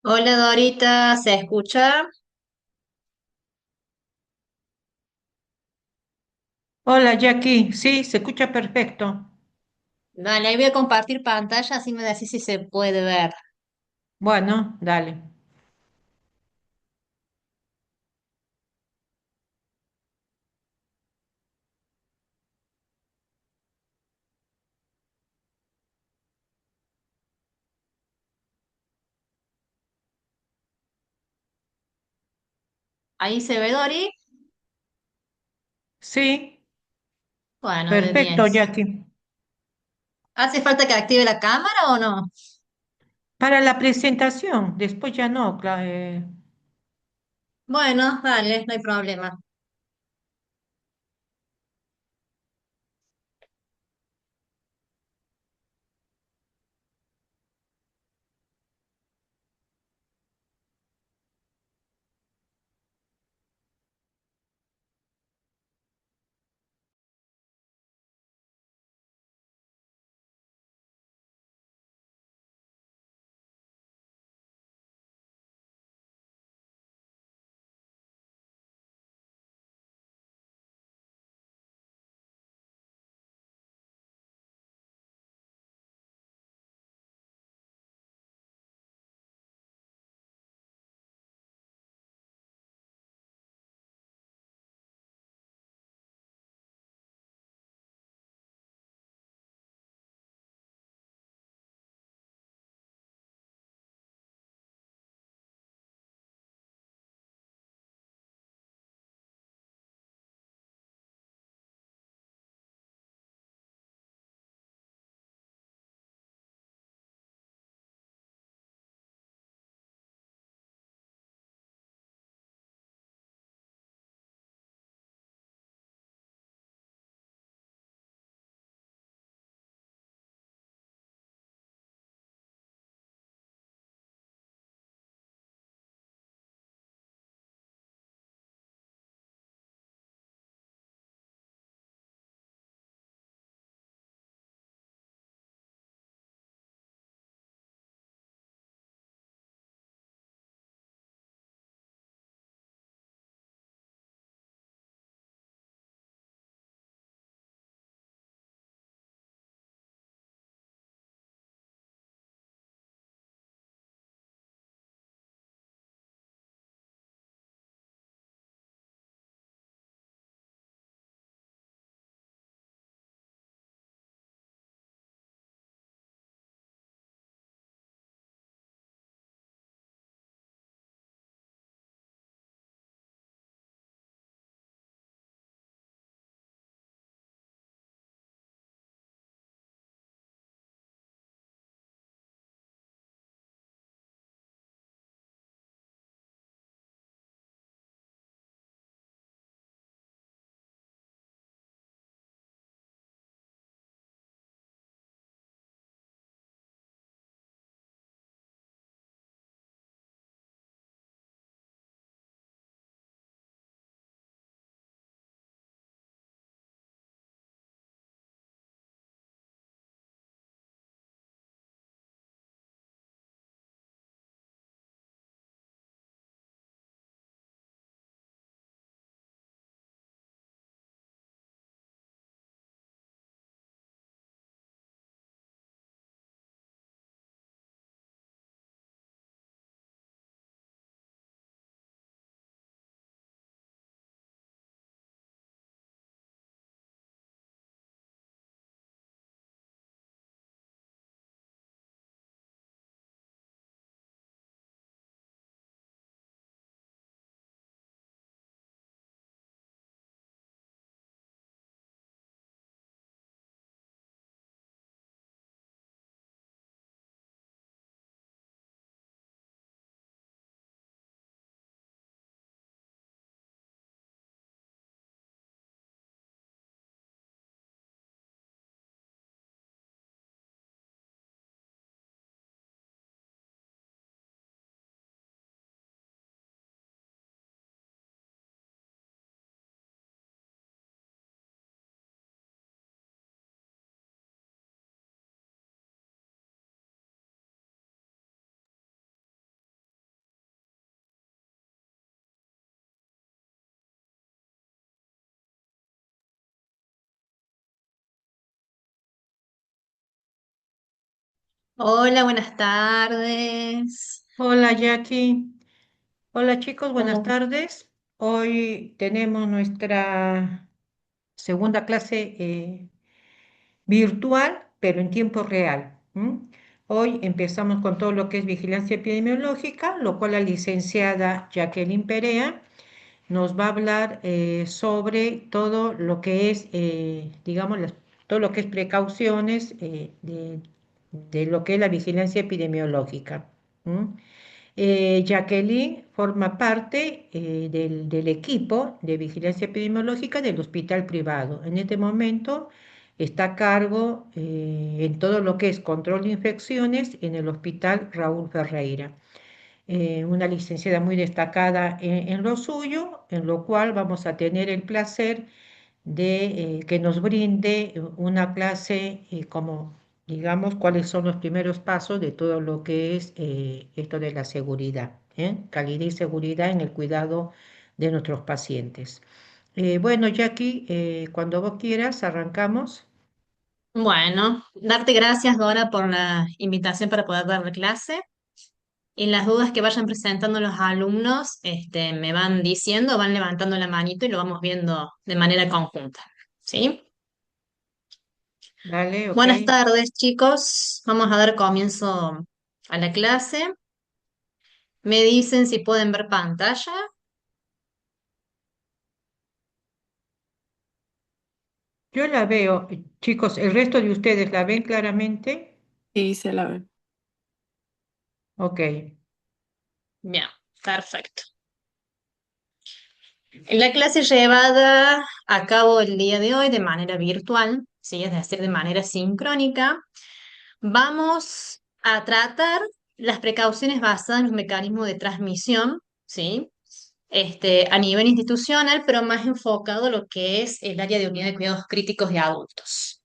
Hola Dorita, ¿se escucha? Hola Jackie, sí, se escucha perfecto. Vale, ahí voy a compartir pantalla, así me decís si se puede ver. Bueno, dale. Ahí se ve Dori. Sí, Bueno, de perfecto 10. Jackie. ¿Hace falta que active la cámara o no? Para la presentación, después ya no, Bueno, vale, no hay problema. Hola, buenas tardes. Hola Jackie. Hola chicos, buenas ¿Cómo? tardes. Hoy tenemos nuestra segunda clase virtual, pero en tiempo real. Hoy empezamos con todo lo que es vigilancia epidemiológica, lo cual la licenciada Jacqueline Perea nos va a hablar sobre todo lo que es, digamos, todo lo que es precauciones de lo que es la vigilancia epidemiológica. ¿M? Jacqueline forma parte del equipo de vigilancia epidemiológica del hospital privado. En este momento está a cargo en todo lo que es control de infecciones en el hospital Raúl Ferreira. Una licenciada muy destacada en lo suyo, en lo cual vamos a tener el placer de que nos brinde una clase como, digamos, cuáles son los primeros pasos de todo lo que es esto de la seguridad, calidad y seguridad en el cuidado de nuestros pacientes. Bueno, Jackie, cuando vos quieras, arrancamos. Bueno, darte gracias, Dora, por la invitación para poder dar la clase. Y las dudas que vayan presentando los alumnos, me van diciendo, van levantando la manito y lo vamos viendo de manera conjunta. ¿Sí? Dale, ok. Buenas tardes, chicos. Vamos a dar comienzo a la clase. Me dicen si pueden ver pantalla. Yo la veo, chicos, ¿el resto de ustedes la ven claramente? Sí, se la ve. Ok. Bien, perfecto. La clase llevada a cabo el día de hoy de manera virtual, ¿sí? Es decir, de manera sincrónica, vamos a tratar las precauciones basadas en los mecanismos de transmisión, ¿sí? A nivel institucional, pero más enfocado a lo que es el área de unidad de cuidados críticos de adultos.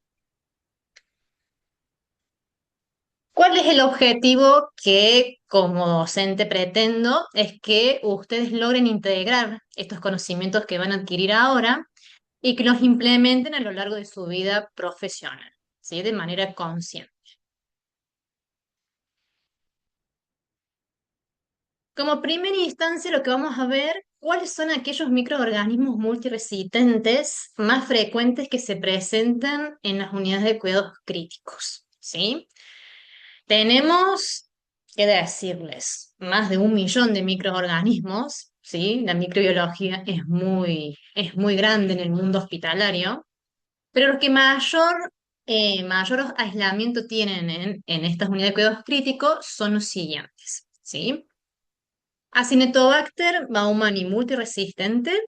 ¿Cuál es el objetivo que como docente pretendo? Es que ustedes logren integrar estos conocimientos que van a adquirir ahora y que los implementen a lo largo de su vida profesional, ¿sí? De manera consciente. Como primera instancia, lo que vamos a ver, cuáles son aquellos microorganismos multiresistentes más frecuentes que se presentan en las unidades de cuidados críticos, ¿sí? Tenemos que decirles más de 1 millón de microorganismos, ¿sí? La microbiología es muy grande en el mundo hospitalario. Pero los que mayor aislamiento tienen en estas unidades de cuidados críticos son los siguientes, ¿sí? Acinetobacter baumannii multiresistente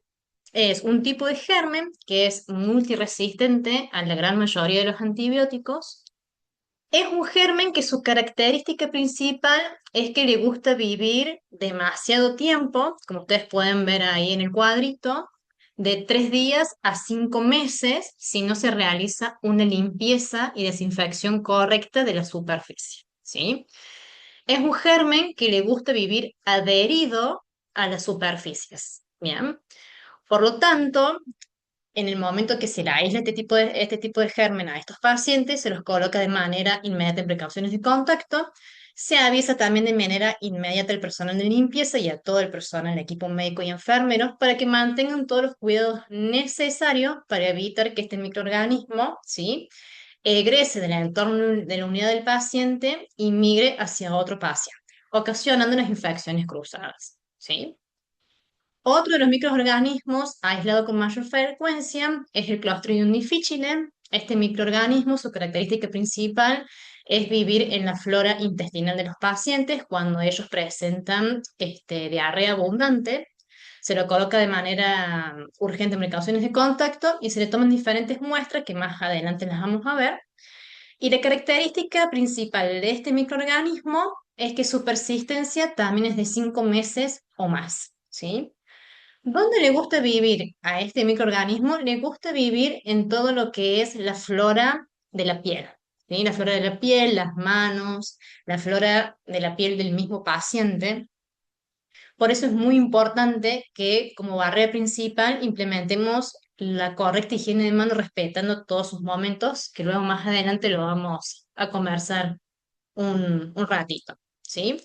es un tipo de germen que es multiresistente a la gran mayoría de los antibióticos. Es un germen que su característica principal es que le gusta vivir demasiado tiempo, como ustedes pueden ver ahí en el cuadrito, de 3 días a 5 meses si no se realiza una limpieza y desinfección correcta de la superficie, ¿sí? Es un germen que le gusta vivir adherido a las superficies, ¿bien? Por lo tanto, en el momento que se le aísla este tipo de germen a estos pacientes, se los coloca de manera inmediata en precauciones de contacto. Se avisa también de manera inmediata al personal de limpieza y a todo el personal, el equipo médico y enfermeros, para que mantengan todos los cuidados necesarios para evitar que este microorganismo, ¿sí? Egrese del entorno de la unidad del paciente y migre hacia otro paciente, ocasionando unas infecciones cruzadas, ¿sí? Otro de los microorganismos aislado con mayor frecuencia es el Clostridium difficile. Este microorganismo, su característica principal es vivir en la flora intestinal de los pacientes cuando ellos presentan diarrea abundante. Se lo coloca de manera urgente en precauciones de contacto y se le toman diferentes muestras que más adelante las vamos a ver. Y la característica principal de este microorganismo es que su persistencia también es de 5 meses o más, ¿sí? ¿Dónde le gusta vivir a este microorganismo? Le gusta vivir en todo lo que es la flora de la piel, ¿sí? La flora de la piel, las manos, la flora de la piel del mismo paciente. Por eso es muy importante que como barrera principal implementemos la correcta higiene de manos respetando todos sus momentos, que luego más adelante lo vamos a conversar un ratito, ¿sí?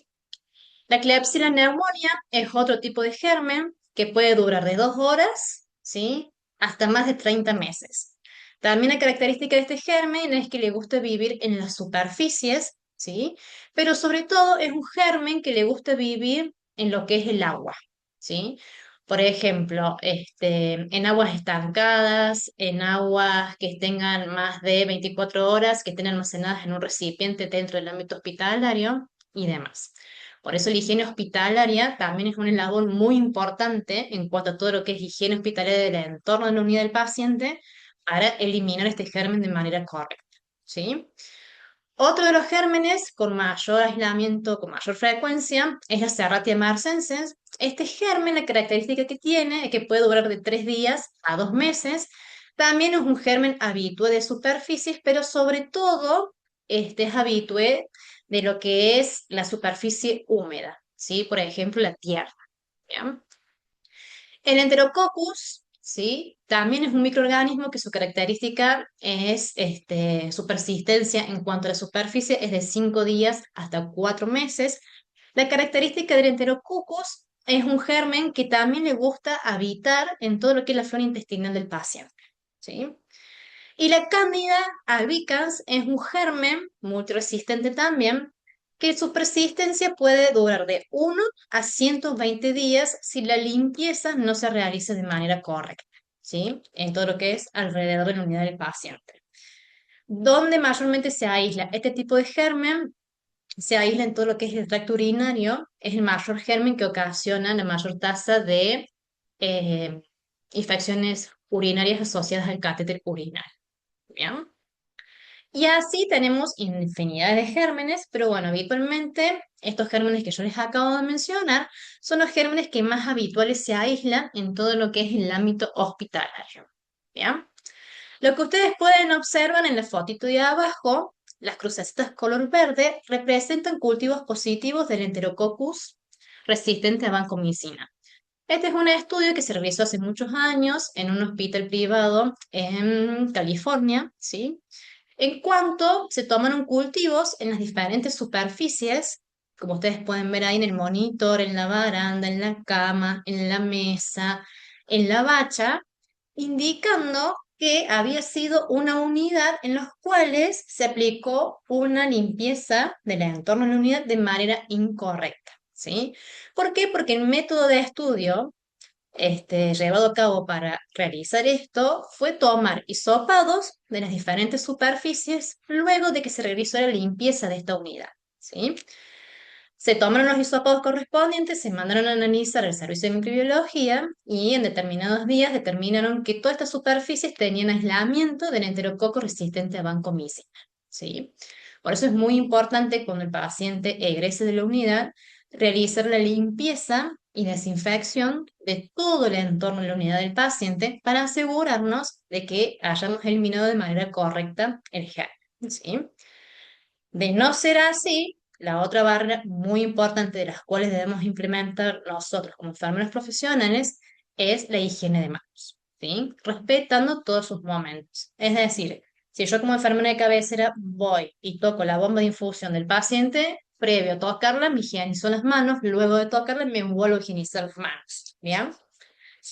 La Klebsiella pneumonia es otro tipo de germen que puede durar de 2 horas, ¿sí? Hasta más de 30 meses. También la característica de este germen es que le gusta vivir en las superficies, ¿sí? Pero sobre todo es un germen que le gusta vivir en lo que es el agua, ¿sí? Por ejemplo, en aguas estancadas, en aguas que tengan más de 24 horas, que estén almacenadas en un recipiente dentro del ámbito hospitalario y demás. Por eso la higiene hospitalaria también es un eslabón muy importante en cuanto a todo lo que es higiene hospitalaria del entorno de la unidad del paciente para eliminar este germen de manera correcta, ¿sí? Otro de los gérmenes con mayor aislamiento, con mayor frecuencia, es la Serratia marcescens. Este germen, la característica que tiene es que puede durar de 3 días a 2 meses. También es un germen habitué de superficies, pero sobre todo este es habitué de lo que es la superficie húmeda, ¿sí? Por ejemplo, la tierra. ¿Bien? El Enterococcus, ¿sí? También es un microorganismo que su característica es su persistencia en cuanto a la superficie es de 5 días hasta 4 meses. La característica del Enterococcus es un germen que también le gusta habitar en todo lo que es la flora intestinal del paciente, ¿sí? Y la Cándida albicans es un germen multiresistente también, que su persistencia puede durar de 1 a 120 días si la limpieza no se realiza de manera correcta, ¿sí? En todo lo que es alrededor de la unidad del paciente. Donde mayormente se aísla este tipo de germen, se aísla en todo lo que es el tracto urinario, es el mayor germen que ocasiona la mayor tasa de eh, infecciones urinarias asociadas al catéter urinario. ¿Bien? Y así tenemos infinidad de gérmenes, pero bueno, habitualmente estos gérmenes que yo les acabo de mencionar son los gérmenes que más habituales se aíslan en todo lo que es el ámbito hospitalario. ¿Bien? Lo que ustedes pueden observar en la fotito de abajo, las crucecitas color verde representan cultivos positivos del Enterococcus resistente a vancomicina. Este es un estudio que se realizó hace muchos años en un hospital privado en California, ¿sí? En cuanto se tomaron cultivos en las diferentes superficies, como ustedes pueden ver ahí en el monitor, en la baranda, en la cama, en la mesa, en la bacha, indicando que había sido una unidad en los cuales se aplicó una limpieza del entorno de la unidad de manera incorrecta, ¿sí? ¿Por qué? Porque el método de estudio llevado a cabo para realizar esto fue tomar hisopados de las diferentes superficies luego de que se realizó la limpieza de esta unidad, ¿sí? Se tomaron los hisopados correspondientes, se mandaron a analizar al servicio de microbiología y en determinados días determinaron que todas estas superficies tenían aislamiento del enterococo resistente a vancomicina, ¿sí? Por eso es muy importante cuando el paciente egrese de la unidad realizar la limpieza y desinfección de todo el entorno de la unidad del paciente para asegurarnos de que hayamos eliminado de manera correcta el germen, ¿sí? De no ser así, la otra barrera muy importante de las cuales debemos implementar nosotros como enfermeros profesionales es la higiene de manos, ¿sí? Respetando todos sus momentos. Es decir, si yo como enfermera de cabecera voy y toco la bomba de infusión del paciente, previo a tocarla, me higienizo las manos, luego de tocarla me vuelvo a higienizar las manos, ¿bien?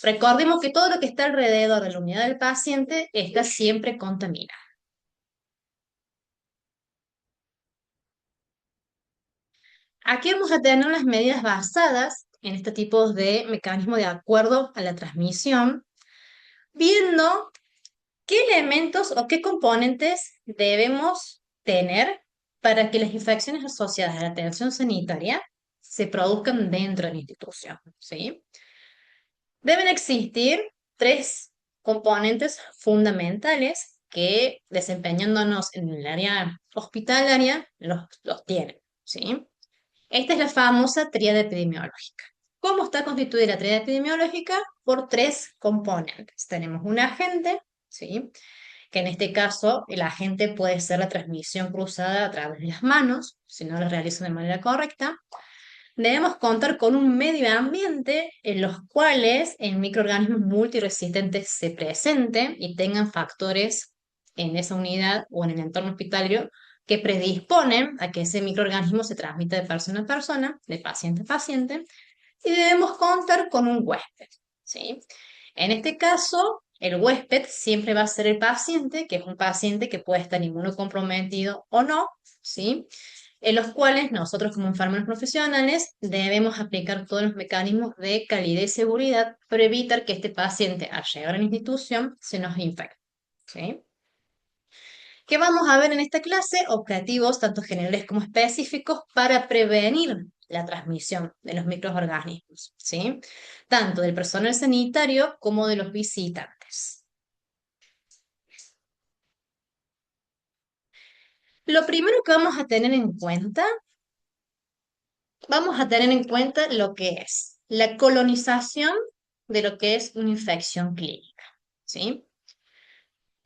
Recordemos que todo lo que está alrededor de la unidad del paciente está siempre contaminado. Aquí vamos a tener las medidas basadas en este tipo de mecanismo de acuerdo a la transmisión, viendo qué elementos o qué componentes debemos tener para que las infecciones asociadas a la atención sanitaria se produzcan dentro de la institución, ¿sí? Deben existir 3 componentes fundamentales que, desempeñándonos en el área hospitalaria, los tienen, ¿sí? Esta es la famosa tríada epidemiológica. ¿Cómo está constituida la tríada epidemiológica? Por 3 componentes. Tenemos un agente, ¿sí? Que en este caso el agente puede ser la transmisión cruzada a través de las manos, si no lo realizo de manera correcta. Debemos contar con un medio ambiente en los cuales el microorganismos multiresistentes se presenten y tengan factores en esa unidad o en el entorno hospitalario que predisponen a que ese microorganismo se transmita de persona a persona, de paciente a paciente, y debemos contar con un huésped, ¿sí? En este caso, el huésped siempre va a ser el paciente, que es un paciente que puede estar inmunocomprometido o no, ¿sí? En los cuales nosotros como enfermeros profesionales debemos aplicar todos los mecanismos de calidad y seguridad para evitar que este paciente al llegar a la institución se nos infecte, ¿sí? ¿Qué vamos a ver en esta clase? Objetivos tanto generales como específicos para prevenir la transmisión de los microorganismos, ¿sí? Tanto del personal sanitario como de los visitantes. Lo primero que vamos a tener en cuenta lo que es la colonización de lo que es una infección clínica, ¿sí?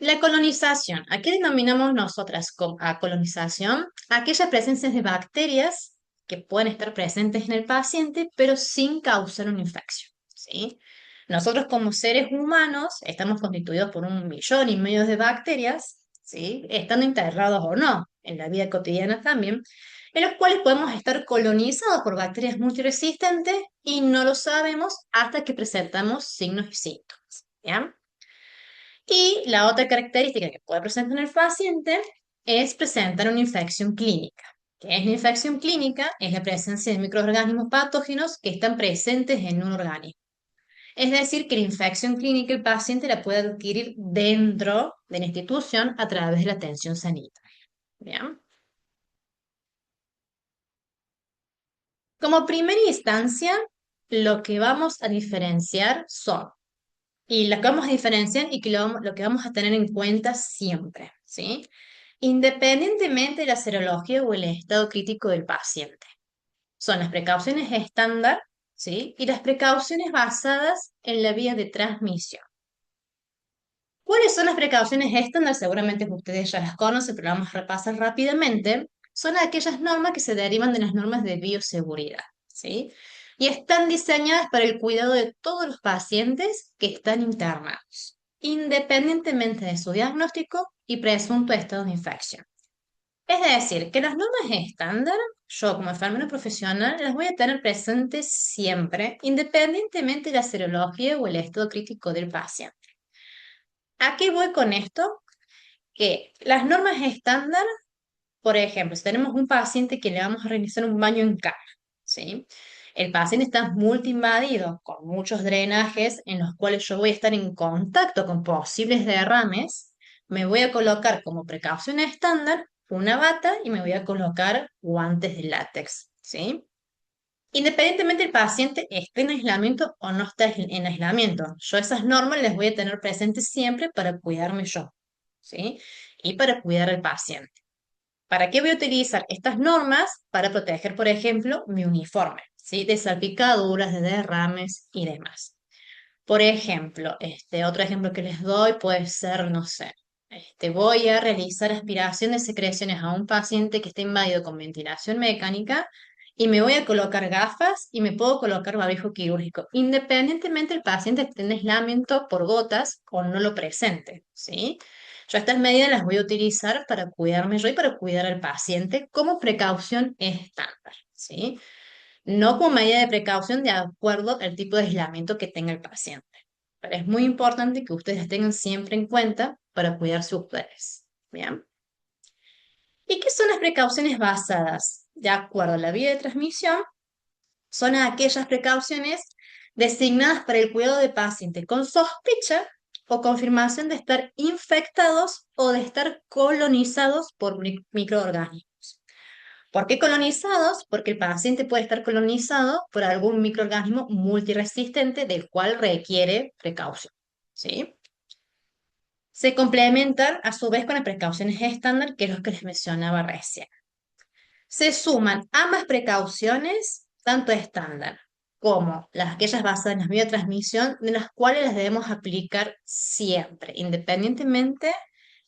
La colonización, ¿a qué denominamos nosotras a colonización? Aquellas presencias de bacterias que pueden estar presentes en el paciente, pero sin causar una infección, ¿sí? Nosotros como seres humanos estamos constituidos por 1,5 millones de bacterias, ¿sí? Estando integrados o no en la vida cotidiana también, en los cuales podemos estar colonizados por bacterias multiresistentes y no lo sabemos hasta que presentamos signos y síntomas, ¿ya? Y la otra característica que puede presentar el paciente es presentar una infección clínica. ¿Qué es la infección clínica? Es la presencia de microorganismos patógenos que están presentes en un organismo. Es decir, que la infección clínica el paciente la puede adquirir dentro de la institución a través de la atención sanitaria. ¿Bien? Como primera instancia, lo que vamos a diferenciar son y las que vamos a diferenciar y que lo que vamos a tener en cuenta siempre, ¿sí? Independientemente de la serología o el estado crítico del paciente. Son las precauciones estándar, ¿sí? Y las precauciones basadas en la vía de transmisión. ¿Cuáles son las precauciones estándar? Seguramente ustedes ya las conocen, pero vamos a repasar rápidamente. Son aquellas normas que se derivan de las normas de bioseguridad, ¿sí? Y están diseñadas para el cuidado de todos los pacientes que están internados, independientemente de su diagnóstico y presunto estado de infección. Es decir, que las normas estándar, yo como enfermera profesional, las voy a tener presentes siempre, independientemente de la serología o el estado crítico del paciente. ¿A qué voy con esto? Que las normas estándar, por ejemplo, si tenemos un paciente que le vamos a realizar un baño en cama, ¿sí? El paciente está multiinvadido con muchos drenajes en los cuales yo voy a estar en contacto con posibles derrames, me voy a colocar como precaución estándar una bata y me voy a colocar guantes de látex, ¿sí? Independientemente del paciente esté en aislamiento o no esté en aislamiento, yo esas normas las voy a tener presentes siempre para cuidarme yo, ¿sí? Y para cuidar al paciente. ¿Para qué voy a utilizar estas normas? Para proteger, por ejemplo, mi uniforme, ¿sí? De salpicaduras, de derrames y demás. Por ejemplo, otro ejemplo que les doy puede ser, no sé, voy a realizar aspiración de secreciones a un paciente que está invadido con ventilación mecánica y me voy a colocar gafas y me puedo colocar barbijo quirúrgico, independientemente el paciente esté en aislamiento por gotas o no lo presente, ¿sí? Yo estas medidas las voy a utilizar para cuidarme yo y para cuidar al paciente como precaución estándar, ¿sí? No como medida de precaución de acuerdo al tipo de aislamiento que tenga el paciente. Pero es muy importante que ustedes tengan siempre en cuenta para cuidarse ustedes. ¿Bien? ¿Y qué son las precauciones basadas? De acuerdo a la vía de transmisión, son aquellas precauciones designadas para el cuidado de pacientes con sospecha o confirmación de estar infectados o de estar colonizados por microorganismos. ¿Por qué colonizados? Porque el paciente puede estar colonizado por algún microorganismo multiresistente del cual requiere precaución, ¿sí? Se complementan a su vez con las precauciones estándar, que es lo que les mencionaba recién. Se suman ambas precauciones, tanto estándar como las aquellas basadas en la biotransmisión, de las cuales las debemos aplicar siempre, independientemente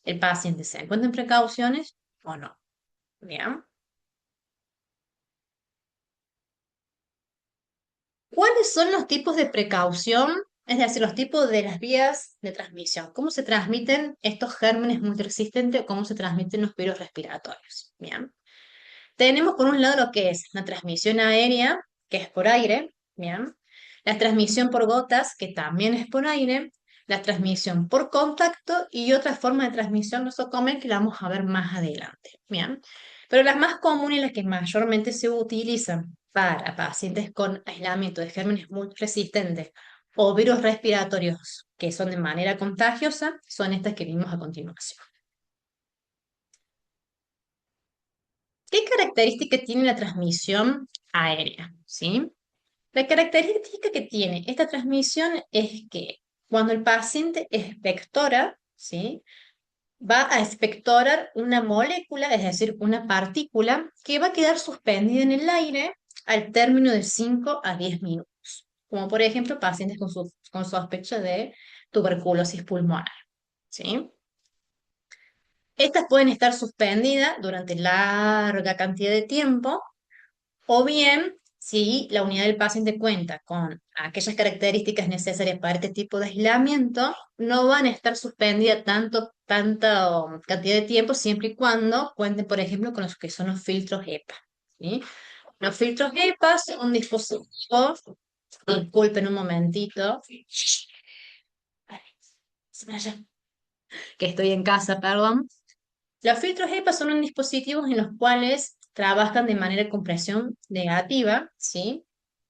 el paciente se encuentre en precauciones o no. Bien. ¿Cuáles son los tipos de precaución Es decir, los tipos de las vías de transmisión. ¿Cómo se transmiten estos gérmenes multiresistentes o cómo se transmiten los virus respiratorios? Bien. Tenemos por un lado lo que es la transmisión aérea, que es por aire, ¿bien? La transmisión por gotas, que también es por aire, la transmisión por contacto y otra forma de transmisión nosocomial que la vamos a ver más adelante, ¿bien? Pero las más comunes y las que mayormente se utilizan para pacientes con aislamiento de gérmenes muy resistentes o virus respiratorios que son de manera contagiosa son estas que vimos a continuación. ¿Qué característica tiene la transmisión aérea? ¿Sí? La característica que tiene esta transmisión es que cuando el paciente expectora, ¿sí? Va a expectorar una molécula, es decir, una partícula que va a quedar suspendida en el aire al término de 5 a 10 minutos, como por ejemplo pacientes con sospecha de tuberculosis pulmonar, ¿sí? Estas pueden estar suspendidas durante larga cantidad de tiempo o bien, si la unidad del paciente cuenta con aquellas características necesarias para este tipo de aislamiento, no van a estar suspendidas tanta cantidad de tiempo siempre y cuando cuenten, por ejemplo, con los que son los filtros EPA. ¿Sí? Los filtros EPA son un dispositivo, disculpen un momentito, que estoy en casa, perdón. Los filtros EPA son un dispositivos en los cuales trabajan de manera de compresión negativa, ¿sí?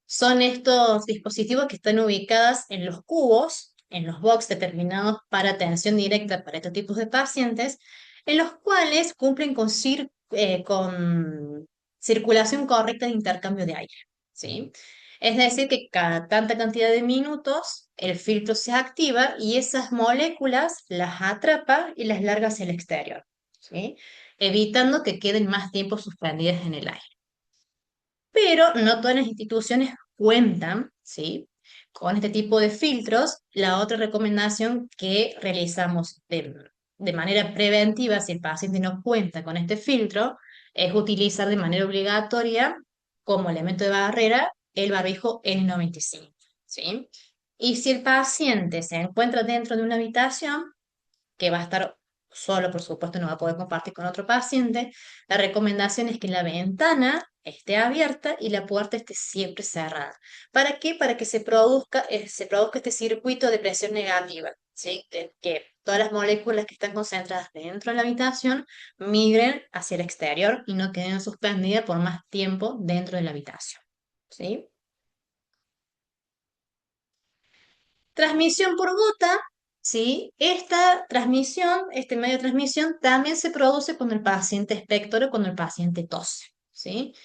Son estos dispositivos que están ubicados en los cubos, en los box determinados para atención directa para estos tipos de pacientes, en los cuales cumplen con circulación correcta de intercambio de aire, ¿sí? Es decir, que cada tanta cantidad de minutos el filtro se activa y esas moléculas las atrapa y las larga hacia el exterior, ¿sí? Evitando que queden más tiempo suspendidas en el aire. Pero no todas las instituciones cuentan, ¿sí? Con este tipo de filtros. La otra recomendación que realizamos de manera preventiva, si el paciente no cuenta con este filtro, es utilizar de manera obligatoria como elemento de barrera el barbijo N95, ¿sí? Y si el paciente se encuentra dentro de una habitación, que va a estar solo, por supuesto, no va a poder compartir con otro paciente, la recomendación es que la ventana esté abierta y la puerta esté siempre cerrada. ¿Para qué? Para que se produzca este circuito de presión negativa, ¿sí? De que todas las moléculas que están concentradas dentro de la habitación migren hacia el exterior y no queden suspendidas por más tiempo dentro de la habitación, ¿sí? Transmisión por gota, ¿sí? Esta transmisión, este medio de transmisión también se produce cuando el paciente expectora o cuando el paciente tose, ¿sí?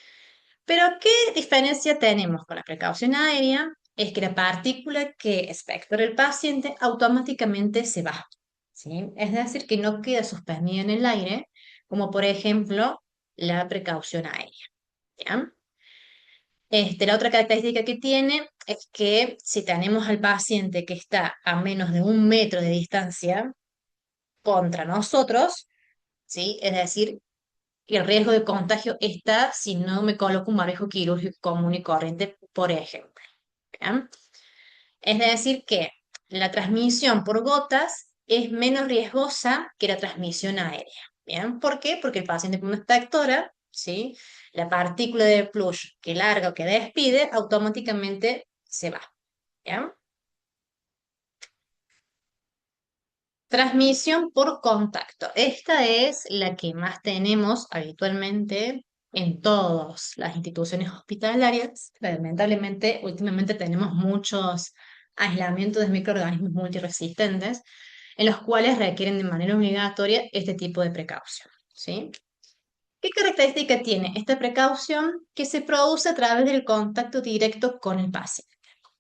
Pero ¿qué diferencia tenemos con la precaución aérea? Es que la partícula que expectora el paciente automáticamente se va, ¿sí? Es decir, que no queda suspendida en el aire, como por ejemplo la precaución aérea, ¿ya? La otra característica que tiene es que si tenemos al paciente que está a menos de 1 metro de distancia contra nosotros, ¿sí? Es decir, el riesgo de contagio está si no me coloco un barbijo quirúrgico común y corriente, por ejemplo. ¿Bien? Es decir, que la transmisión por gotas es menos riesgosa que la transmisión aérea. ¿Bien? ¿Por qué? Porque el paciente con una expectora, ¿sí? La partícula de plush que larga o que despide automáticamente se va. ¿Bien? Transmisión por contacto. Esta es la que más tenemos habitualmente en todas las instituciones hospitalarias. Lamentablemente, últimamente tenemos muchos aislamientos de microorganismos multiresistentes en los cuales requieren de manera obligatoria este tipo de precaución, ¿sí? ¿Qué característica tiene esta precaución? Que se produce a través del contacto directo con el paciente.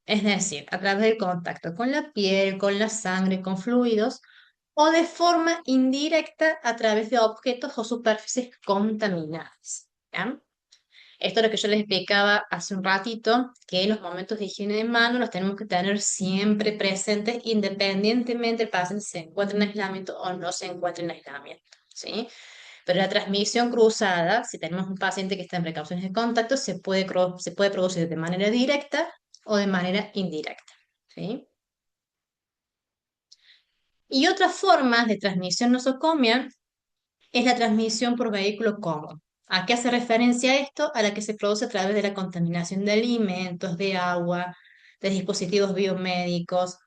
Es decir, a través del contacto con la piel, con la sangre, con fluidos, o de forma indirecta a través de objetos o superficies contaminadas. ¿Ya? Esto es lo que yo les explicaba hace un ratito, que los momentos de higiene de mano los tenemos que tener siempre presentes, independientemente el paciente se encuentre en aislamiento o no se encuentre en aislamiento. ¿Sí? Pero la transmisión cruzada, si tenemos un paciente que está en precauciones de contacto, se puede producir de manera directa o de manera indirecta. ¿Sí? Y otra forma de transmisión nosocomial es la transmisión por vehículo común. ¿A qué hace referencia esto? A la que se produce a través de la contaminación de alimentos, de agua, de dispositivos biomédicos.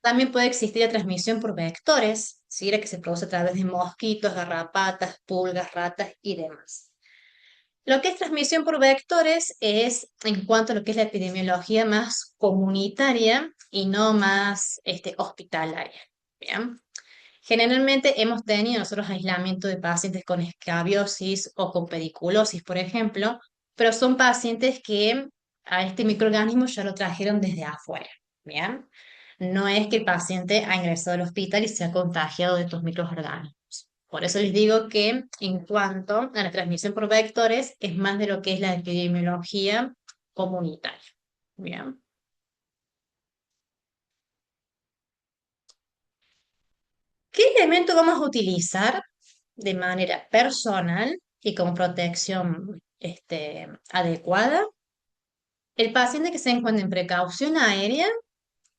También puede existir la transmisión por vectores, ¿sí? La que se produce a través de mosquitos, garrapatas, pulgas, ratas y demás. Lo que es transmisión por vectores es en cuanto a lo que es la epidemiología más comunitaria y no más hospitalaria. ¿Bien? Generalmente hemos tenido nosotros aislamiento de pacientes con escabiosis o con pediculosis, por ejemplo, pero son pacientes que a este microorganismo ya lo trajeron desde afuera. ¿Bien? No es que el paciente ha ingresado al hospital y se ha contagiado de estos microorganismos. Por eso les digo que en cuanto a la transmisión por vectores, es más de lo que es la epidemiología comunitaria. Bien. ¿Qué elemento vamos a utilizar de manera personal y con protección adecuada? El paciente que se encuentra en precaución aérea,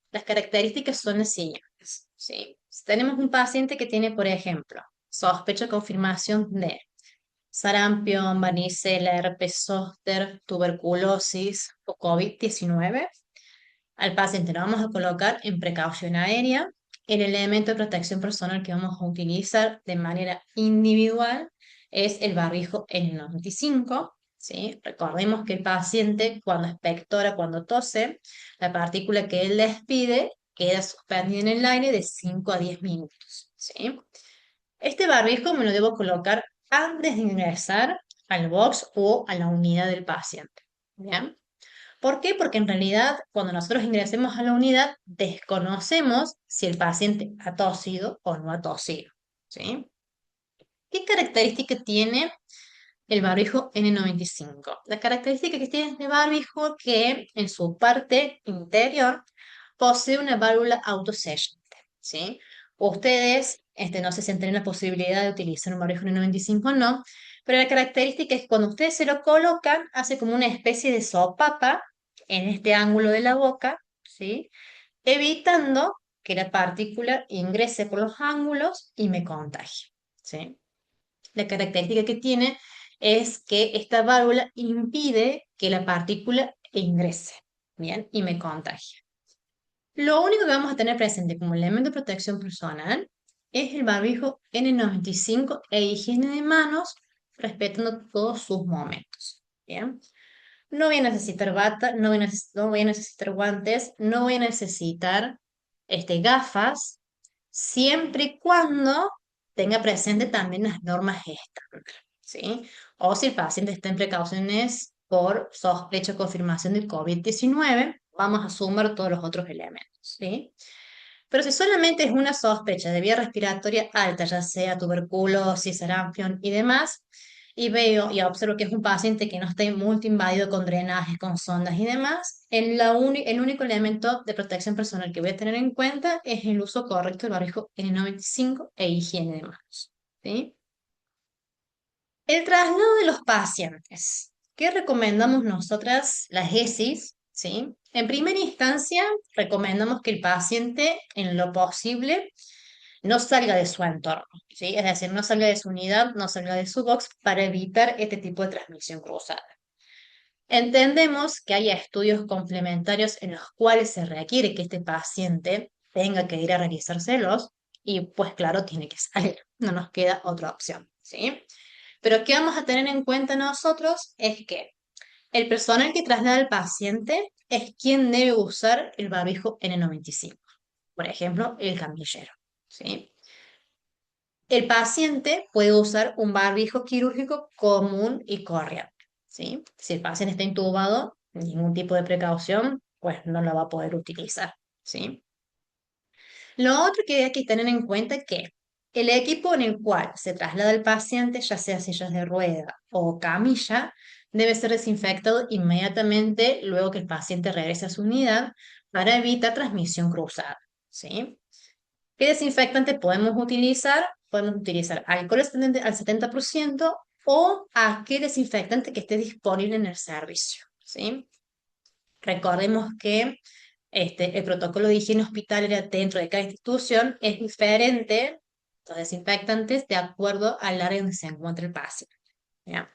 las características son las siguientes, ¿sí? Si tenemos un paciente que tiene, por ejemplo, sospecha o confirmación de sarampión, varicela, herpes zóster, tuberculosis o COVID-19, al paciente lo vamos a colocar en precaución aérea. El elemento de protección personal que vamos a utilizar de manera individual es el barbijo N95. ¿Sí? Recordemos que el paciente cuando expectora, cuando tose, la partícula que él despide queda suspendida en el aire de 5 a 10 minutos. ¿Sí? Este barbijo me lo debo colocar antes de ingresar al box o a la unidad del paciente. ¿Bien? ¿Por qué? Porque en realidad cuando nosotros ingresemos a la unidad desconocemos si el paciente ha tosido o no ha tosido. ¿Sí? ¿Qué característica tiene el barbijo N95? La característica que tiene este barbijo que en su parte interior posee una válvula autosellante. ¿Sí? Ustedes no sé si tienen la posibilidad de utilizar un barbijo N95 o no, pero la característica es que cuando ustedes se lo colocan, hace como una especie de sopapa en este ángulo de la boca, ¿sí? Evitando que la partícula ingrese por los ángulos y me contagie. ¿Sí? La característica que tiene es que esta válvula impide que la partícula ingrese, ¿bien? Y me contagie. Lo único que vamos a tener presente como elemento de protección personal es el barbijo N95 e higiene de manos, respetando todos sus momentos. ¿Bien? No voy a necesitar bata, no voy a necesitar guantes, no voy a necesitar gafas, siempre y cuando tenga presente también las normas estándar. ¿Sí? O si el paciente está en precauciones por sospecha o confirmación del COVID-19, vamos a sumar todos los otros elementos. ¿Sí? Pero si solamente es una sospecha de vía respiratoria alta, ya sea tuberculosis, sarampión y demás, y veo y observo que es un paciente que no está multiinvadido con drenajes, con sondas y demás, el único elemento de protección personal que voy a tener en cuenta es el uso correcto del barbijo N95 e higiene de manos. ¿Sí? El traslado de los pacientes. ¿Qué recomendamos nosotras, las ESIS? ¿Sí? En primera instancia, recomendamos que el paciente, en lo posible, no salga de su entorno, ¿sí? Es decir, no salga de su unidad, no salga de su box para evitar este tipo de transmisión cruzada. Entendemos que hay estudios complementarios en los cuales se requiere que este paciente tenga que ir a realizárselos y pues claro, tiene que salir, no nos queda otra opción, ¿sí? Pero ¿qué vamos a tener en cuenta nosotros? Es que el personal que traslada al paciente es quien debe usar el barbijo N95. Por ejemplo, el camillero. ¿Sí? El paciente puede usar un barbijo quirúrgico común y corriente. ¿Sí? Si el paciente está intubado, ningún tipo de precaución, pues no lo va a poder utilizar. ¿Sí? Lo otro que hay que tener en cuenta es que el equipo en el cual se traslada el paciente, ya sea sillas de rueda o camilla, debe ser desinfectado inmediatamente luego que el paciente regrese a su unidad para evitar transmisión cruzada. ¿Sí? ¿Qué desinfectante podemos utilizar? Podemos utilizar alcohol al 70% o aquel desinfectante que esté disponible en el servicio. ¿Sí? Recordemos que El protocolo de higiene hospitalaria dentro de cada institución es diferente, los desinfectantes, de acuerdo al área donde se encuentra el paciente. ¿Ya?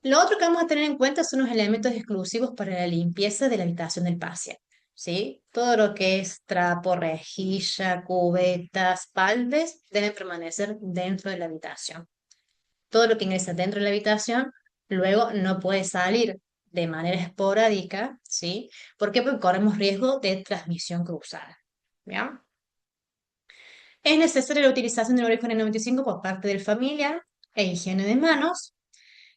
Lo otro que vamos a tener en cuenta son los elementos exclusivos para la limpieza de la habitación del paciente. ¿Sí? Todo lo que es trapo, rejilla, cubetas, baldes, deben permanecer dentro de la habitación. Todo lo que ingresa dentro de la habitación luego no puede salir de manera esporádica, ¿sí? ¿Por qué? Porque corremos riesgo de transmisión cruzada. ¿Ya? Es necesaria la utilización del barbijo N95 por parte del familiar e higiene de manos.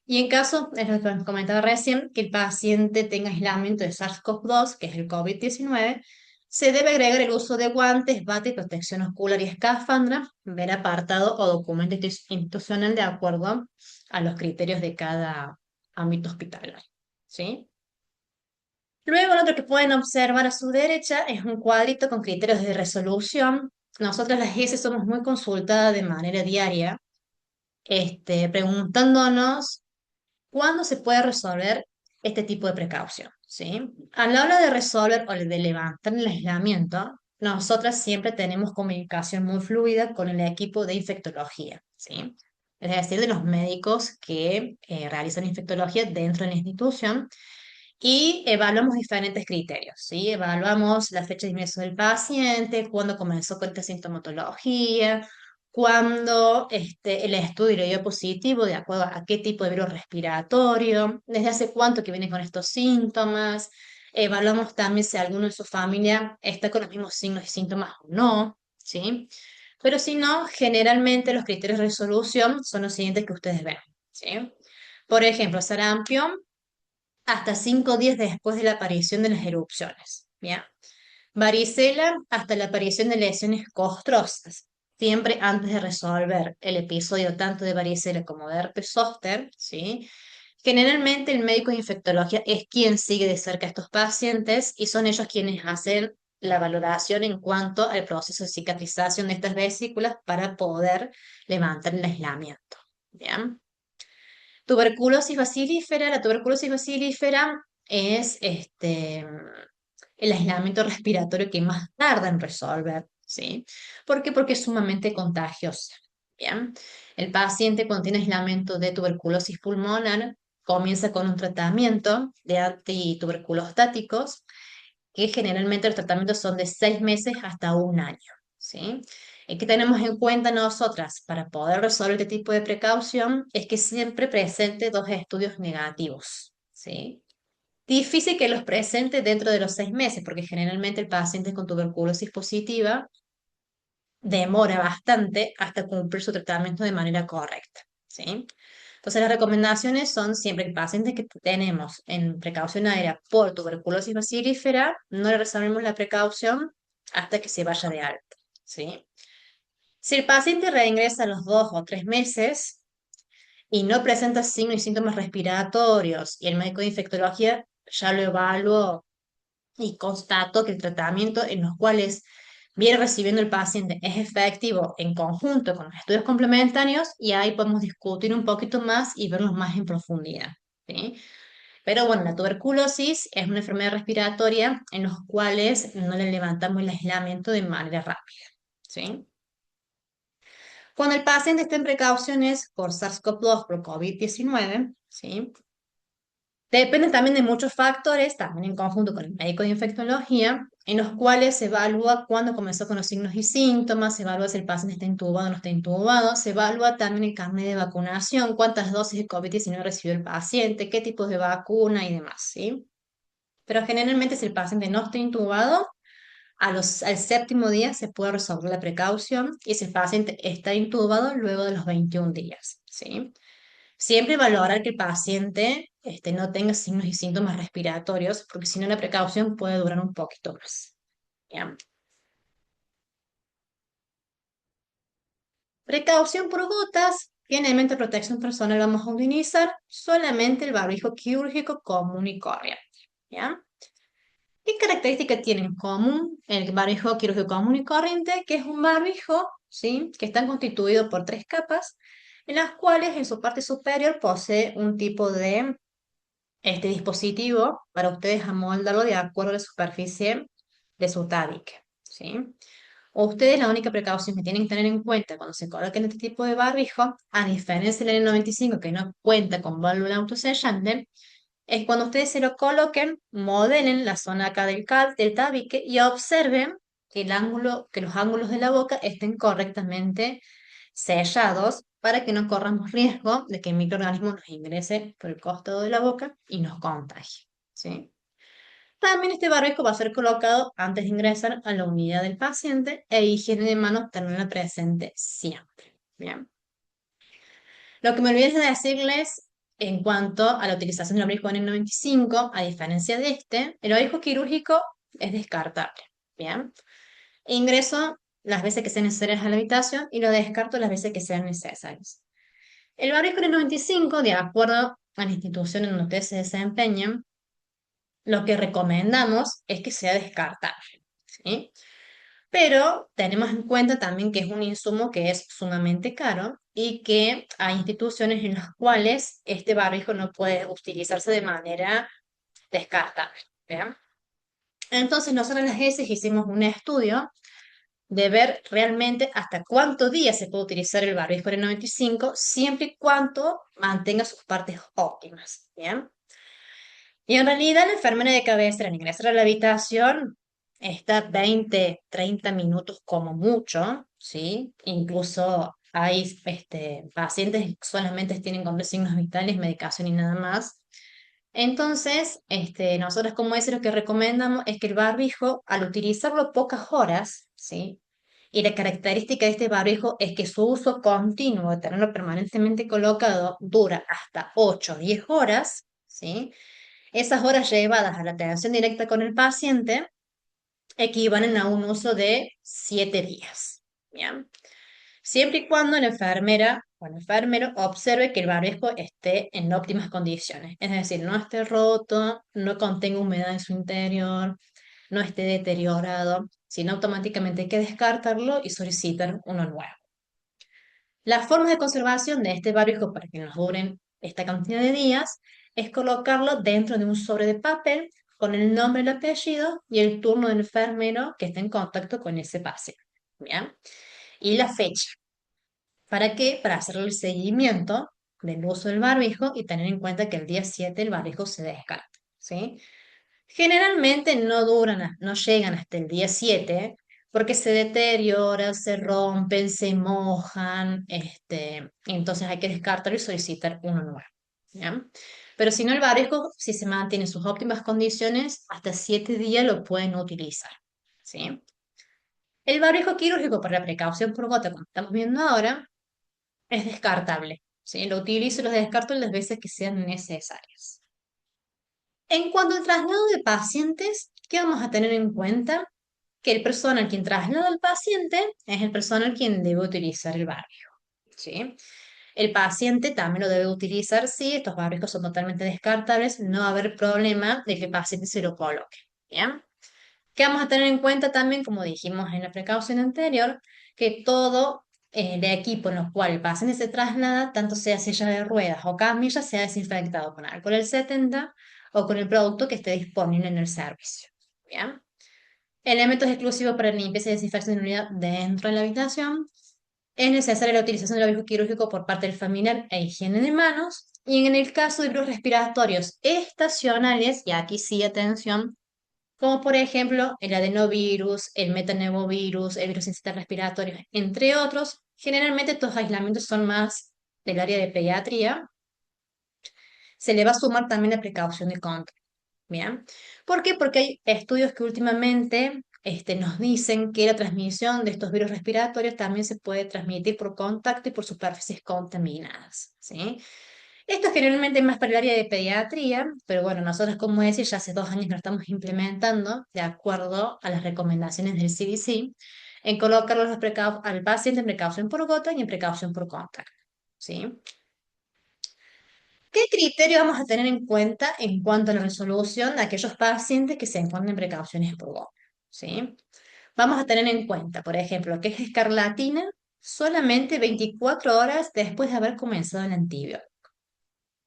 Y en caso, es lo que comentaba recién, que el paciente tenga aislamiento de SARS-CoV-2, que es el COVID-19, se debe agregar el uso de guantes, bata y protección ocular y escafandra, ver apartado o documento institucional de acuerdo a los criterios de cada ámbito hospitalario. ¿Sí? Luego, lo otro que pueden observar a su derecha es un cuadrito con criterios de resolución. Nosotras las GS somos muy consultadas de manera diaria, preguntándonos ¿cuándo se puede resolver este tipo de precaución? ¿Sí? A la hora de resolver o de levantar el aislamiento, nosotras siempre tenemos comunicación muy fluida con el equipo de infectología, ¿sí? Es decir, de los médicos que realizan infectología dentro de la institución y evaluamos diferentes criterios, ¿sí? Evaluamos la fecha de ingreso del paciente, cuándo comenzó con esta sintomatología, cuándo el estudio le dio positivo, de acuerdo a qué tipo de virus respiratorio, desde hace cuánto que viene con estos síntomas. Evaluamos también si alguno de su familia está con los mismos signos y síntomas o no, ¿sí? Pero si no, generalmente los criterios de resolución son los siguientes que ustedes ven, ¿sí? Por ejemplo, sarampión hasta 5 días después de la aparición de las erupciones. ¿Ya? Varicela hasta la aparición de lesiones costrosas, siempre antes de resolver el episodio tanto de varicela como de herpes zóster, ¿sí? Generalmente el médico de infectología es quien sigue de cerca a estos pacientes y son ellos quienes hacen la valoración en cuanto al proceso de cicatrización de estas vesículas para poder levantar el aislamiento. ¿Bien? Tuberculosis bacilífera. La tuberculosis bacilífera es el aislamiento respiratorio que más tarda en resolver, ¿sí? ¿Por qué? Porque es sumamente contagiosa, ¿bien? El paciente cuando tiene aislamiento de tuberculosis pulmonar comienza con un tratamiento de antituberculostáticos, que generalmente los tratamientos son de 6 meses hasta un año, ¿sí? ¿Y qué tenemos en cuenta nosotras para poder resolver este tipo de precaución? Es que siempre presente 2 estudios negativos, ¿sí? Difícil que los presente dentro de los 6 meses, porque generalmente el paciente con tuberculosis positiva demora bastante hasta cumplir su tratamiento de manera correcta, ¿sí? Entonces, las recomendaciones son siempre que pacientes que tenemos en precaución aérea por tuberculosis bacilífera, no le resolvemos la precaución hasta que se vaya de alta, ¿sí? Si el paciente reingresa a los 2 o 3 meses y no presenta signos y síntomas respiratorios y el médico de infectología ya lo evaluó y constató que el tratamiento en los cuales viene recibiendo el paciente es efectivo en conjunto con los estudios complementarios y ahí podemos discutir un poquito más y verlos más en profundidad, ¿sí? Pero bueno, la tuberculosis es una enfermedad respiratoria en los cuales no le levantamos el aislamiento de manera rápida, ¿sí? Cuando el paciente está en precauciones por SARS-CoV-2, por COVID-19, ¿sí? Depende también de muchos factores, también en conjunto con el médico de infectología, en los cuales se evalúa cuándo comenzó con los signos y síntomas, se evalúa si el paciente está intubado o no está intubado, se evalúa también el carnet de vacunación, cuántas dosis de COVID-19 recibió el paciente, qué tipos de vacuna y demás, ¿sí? Pero generalmente si el paciente no está intubado, al séptimo día se puede resolver la precaución y si el paciente está intubado luego de los 21 días, ¿sí? Siempre valorar que el paciente no tenga signos y síntomas respiratorios, porque si no la precaución puede durar un poquito más. ¿Ya? Precaución por gotas. Finalmente, protección personal vamos a utilizar solamente el barbijo quirúrgico común y corriente. ¿Ya? ¿Qué características tiene en común el barbijo quirúrgico común y corriente? Que es un barbijo, ¿sí? Que está constituido por 3 capas, en las cuales en su parte superior posee un tipo de este dispositivo para ustedes amoldarlo de acuerdo a la superficie de su tabique, ¿sí? Ustedes la única precaución que tienen que tener en cuenta cuando se coloquen este tipo de barbijo, a diferencia del N95 que no cuenta con válvula autosellante, es cuando ustedes se lo coloquen, modelen la zona acá del tabique y observen que que los ángulos de la boca estén correctamente sellados para que no corramos riesgo de que el microorganismo nos ingrese por el costado de la boca y nos contagie, ¿sí? También este barbijo va a ser colocado antes de ingresar a la unidad del paciente e higiene de manos tenerla presente siempre. Bien. Lo que me olvidé de decirles en cuanto a la utilización del barbijo N95, a diferencia de este, el barbijo quirúrgico es descartable. Bien. Ingreso las veces que sean necesarias a la habitación y lo descarto las veces que sean necesarias. El barbijo N95, de acuerdo a la institución en donde ustedes se desempeñan, lo que recomendamos es que sea descartable, ¿sí? Pero tenemos en cuenta también que es un insumo que es sumamente caro y que hay instituciones en las cuales este barbijo no puede utilizarse de manera descartable. ¿Bien? Entonces nosotros en las ESES hicimos un estudio de ver realmente hasta cuántos días se puede utilizar el barbijo N95 siempre y cuando mantenga sus partes óptimas. ¿Bien? Y en realidad la enfermera de cabecera al ingresar a la habitación está 20, 30 minutos como mucho, ¿sí? Incluso hay pacientes que solamente tienen con signos vitales, medicación y nada más. Entonces, nosotros como es lo que recomendamos es que el barbijo, al utilizarlo pocas horas, ¿sí? Y la característica de este barbijo es que su uso continuo, de tenerlo permanentemente colocado, dura hasta 8 o 10 horas, ¿sí? Esas horas llevadas a la atención directa con el paciente equivalen a un uso de 7 días. ¿Bien? Siempre y cuando la enfermera o el enfermero observe que el barbijo esté en óptimas condiciones. Es decir, no esté roto, no contenga humedad en su interior, no esté deteriorado, sino automáticamente hay que descartarlo y solicitar uno nuevo. Las formas de conservación de este barbijo para que nos duren esta cantidad de días es colocarlo dentro de un sobre de papel con el nombre, el apellido y el turno del enfermero que esté en contacto con ese paciente. ¿Bien? Y la fecha. ¿Para qué? Para hacer el seguimiento del uso del barbijo y tener en cuenta que el día 7 el barbijo se descarta. ¿Sí? Generalmente no duran, no llegan hasta el día 7 porque se deterioran, se rompen, se mojan, entonces hay que descartarlo y solicitar uno nuevo. ¿Ya? Pero si no, el barbijo, si se mantiene en sus óptimas condiciones, hasta 7 días lo pueden utilizar. ¿Sí? El barbijo quirúrgico para la precaución por gota, como estamos viendo ahora, es descartable. ¿Sí? Lo utilizo y lo descarto las veces que sean necesarias. En cuanto al traslado de pacientes, ¿qué vamos a tener en cuenta? Que el personal quien traslada al paciente es el personal quien debe utilizar el barbijo, ¿sí? El paciente también lo debe utilizar si estos barbijos son totalmente descartables, no va a haber problema de que el paciente se lo coloque, ¿bien? ¿Qué vamos a tener en cuenta también, como dijimos en la precaución anterior, que todo el equipo en el cual el paciente se traslada, tanto sea silla de ruedas o camilla, sea desinfectado con alcohol el 70 o con el producto que esté disponible en el servicio, ¿bien? Elementos exclusivos para limpieza y desinfección de la unidad dentro de la habitación. Es necesaria la utilización del barbijo quirúrgico por parte del familiar e higiene de manos. Y en el caso de virus respiratorios estacionales, y aquí sí atención, como por ejemplo el adenovirus, el metaneovirus, el virus incisional respiratorio, entre otros, generalmente estos aislamientos son más del área de pediatría. Se le va a sumar también la precaución de control. ¿Bien? ¿Por qué? Porque hay estudios que últimamente nos dicen que la transmisión de estos virus respiratorios también se puede transmitir por contacto y por superficies contaminadas, ¿sí? Esto generalmente es más para el área de pediatría, pero bueno, nosotros, como decía, ya hace 2 años que lo estamos implementando de acuerdo a las recomendaciones del CDC, en colocar al paciente en precaución por gota y en precaución por contacto, ¿sí? ¿Qué criterio vamos a tener en cuenta en cuanto a la resolución de aquellos pacientes que se encuentran en precauciones por gota? ¿Sí? Vamos a tener en cuenta, por ejemplo, que es escarlatina solamente 24 horas después de haber comenzado el antibiótico.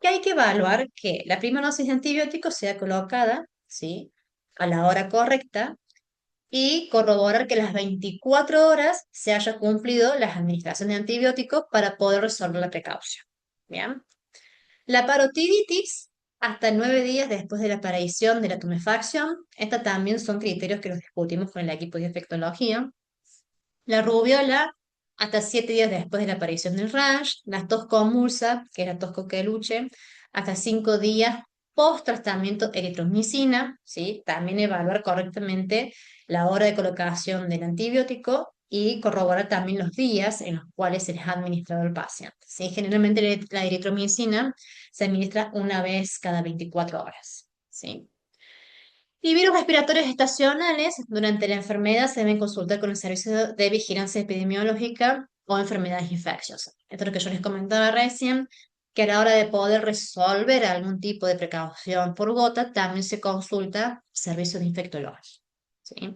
Y hay que evaluar que la primera dosis de antibiótico sea colocada, ¿sí? A la hora correcta y corroborar que las 24 horas se haya cumplido las administraciones de antibióticos para poder resolver la precaución. ¿Bien? La parotiditis, hasta 9 días después de la aparición de la tumefacción, estas también son criterios que los discutimos con el equipo de infectología. La rubiola, hasta 7 días después de la aparición del rash. La tos convulsa, que es la tos coqueluche, hasta 5 días post tratamiento eritromicina, ¿sí? También evaluar correctamente la hora de colocación del antibiótico y corroborar también los días en los cuales se les ha administrado al paciente, ¿sí? Generalmente la eritromicina se administra una vez cada 24 horas, ¿sí? Y virus respiratorios estacionales, durante la enfermedad se deben consultar con el servicio de vigilancia epidemiológica o enfermedades infecciosas. Esto es lo que yo les comentaba recién, que a la hora de poder resolver algún tipo de precaución por gota, también se consulta servicio de infectología. ¿Sí?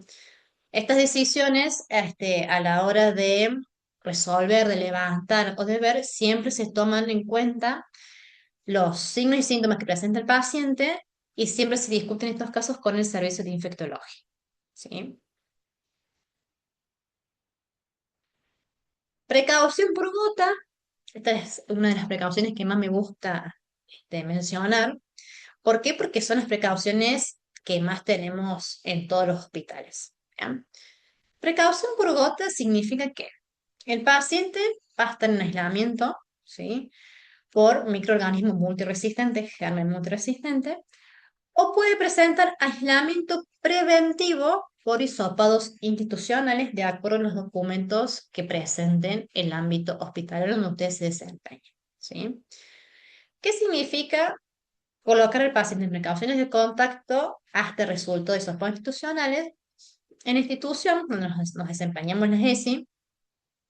Estas decisiones, a la hora de resolver, de levantar o de ver, siempre se toman en cuenta los signos y síntomas que presenta el paciente y siempre se discuten estos casos con el servicio de infectología. ¿Sí? Precaución por gota. Esta es una de las precauciones que más me gusta mencionar. ¿Por qué? Porque son las precauciones que más tenemos en todos los hospitales. ¿Bien? Precaución por gota significa que el paciente va a estar en aislamiento, ¿sí? Por microorganismos multiresistentes, germen multiresistentes, o puede presentar aislamiento preventivo por hisopados institucionales de acuerdo a los documentos que presenten el ámbito hospitalario donde usted se desempeña. ¿Sí? ¿Qué significa colocar al paciente en precauciones de contacto hasta resultado de hisopados institucionales? En la institución donde nos desempeñamos en la ESI,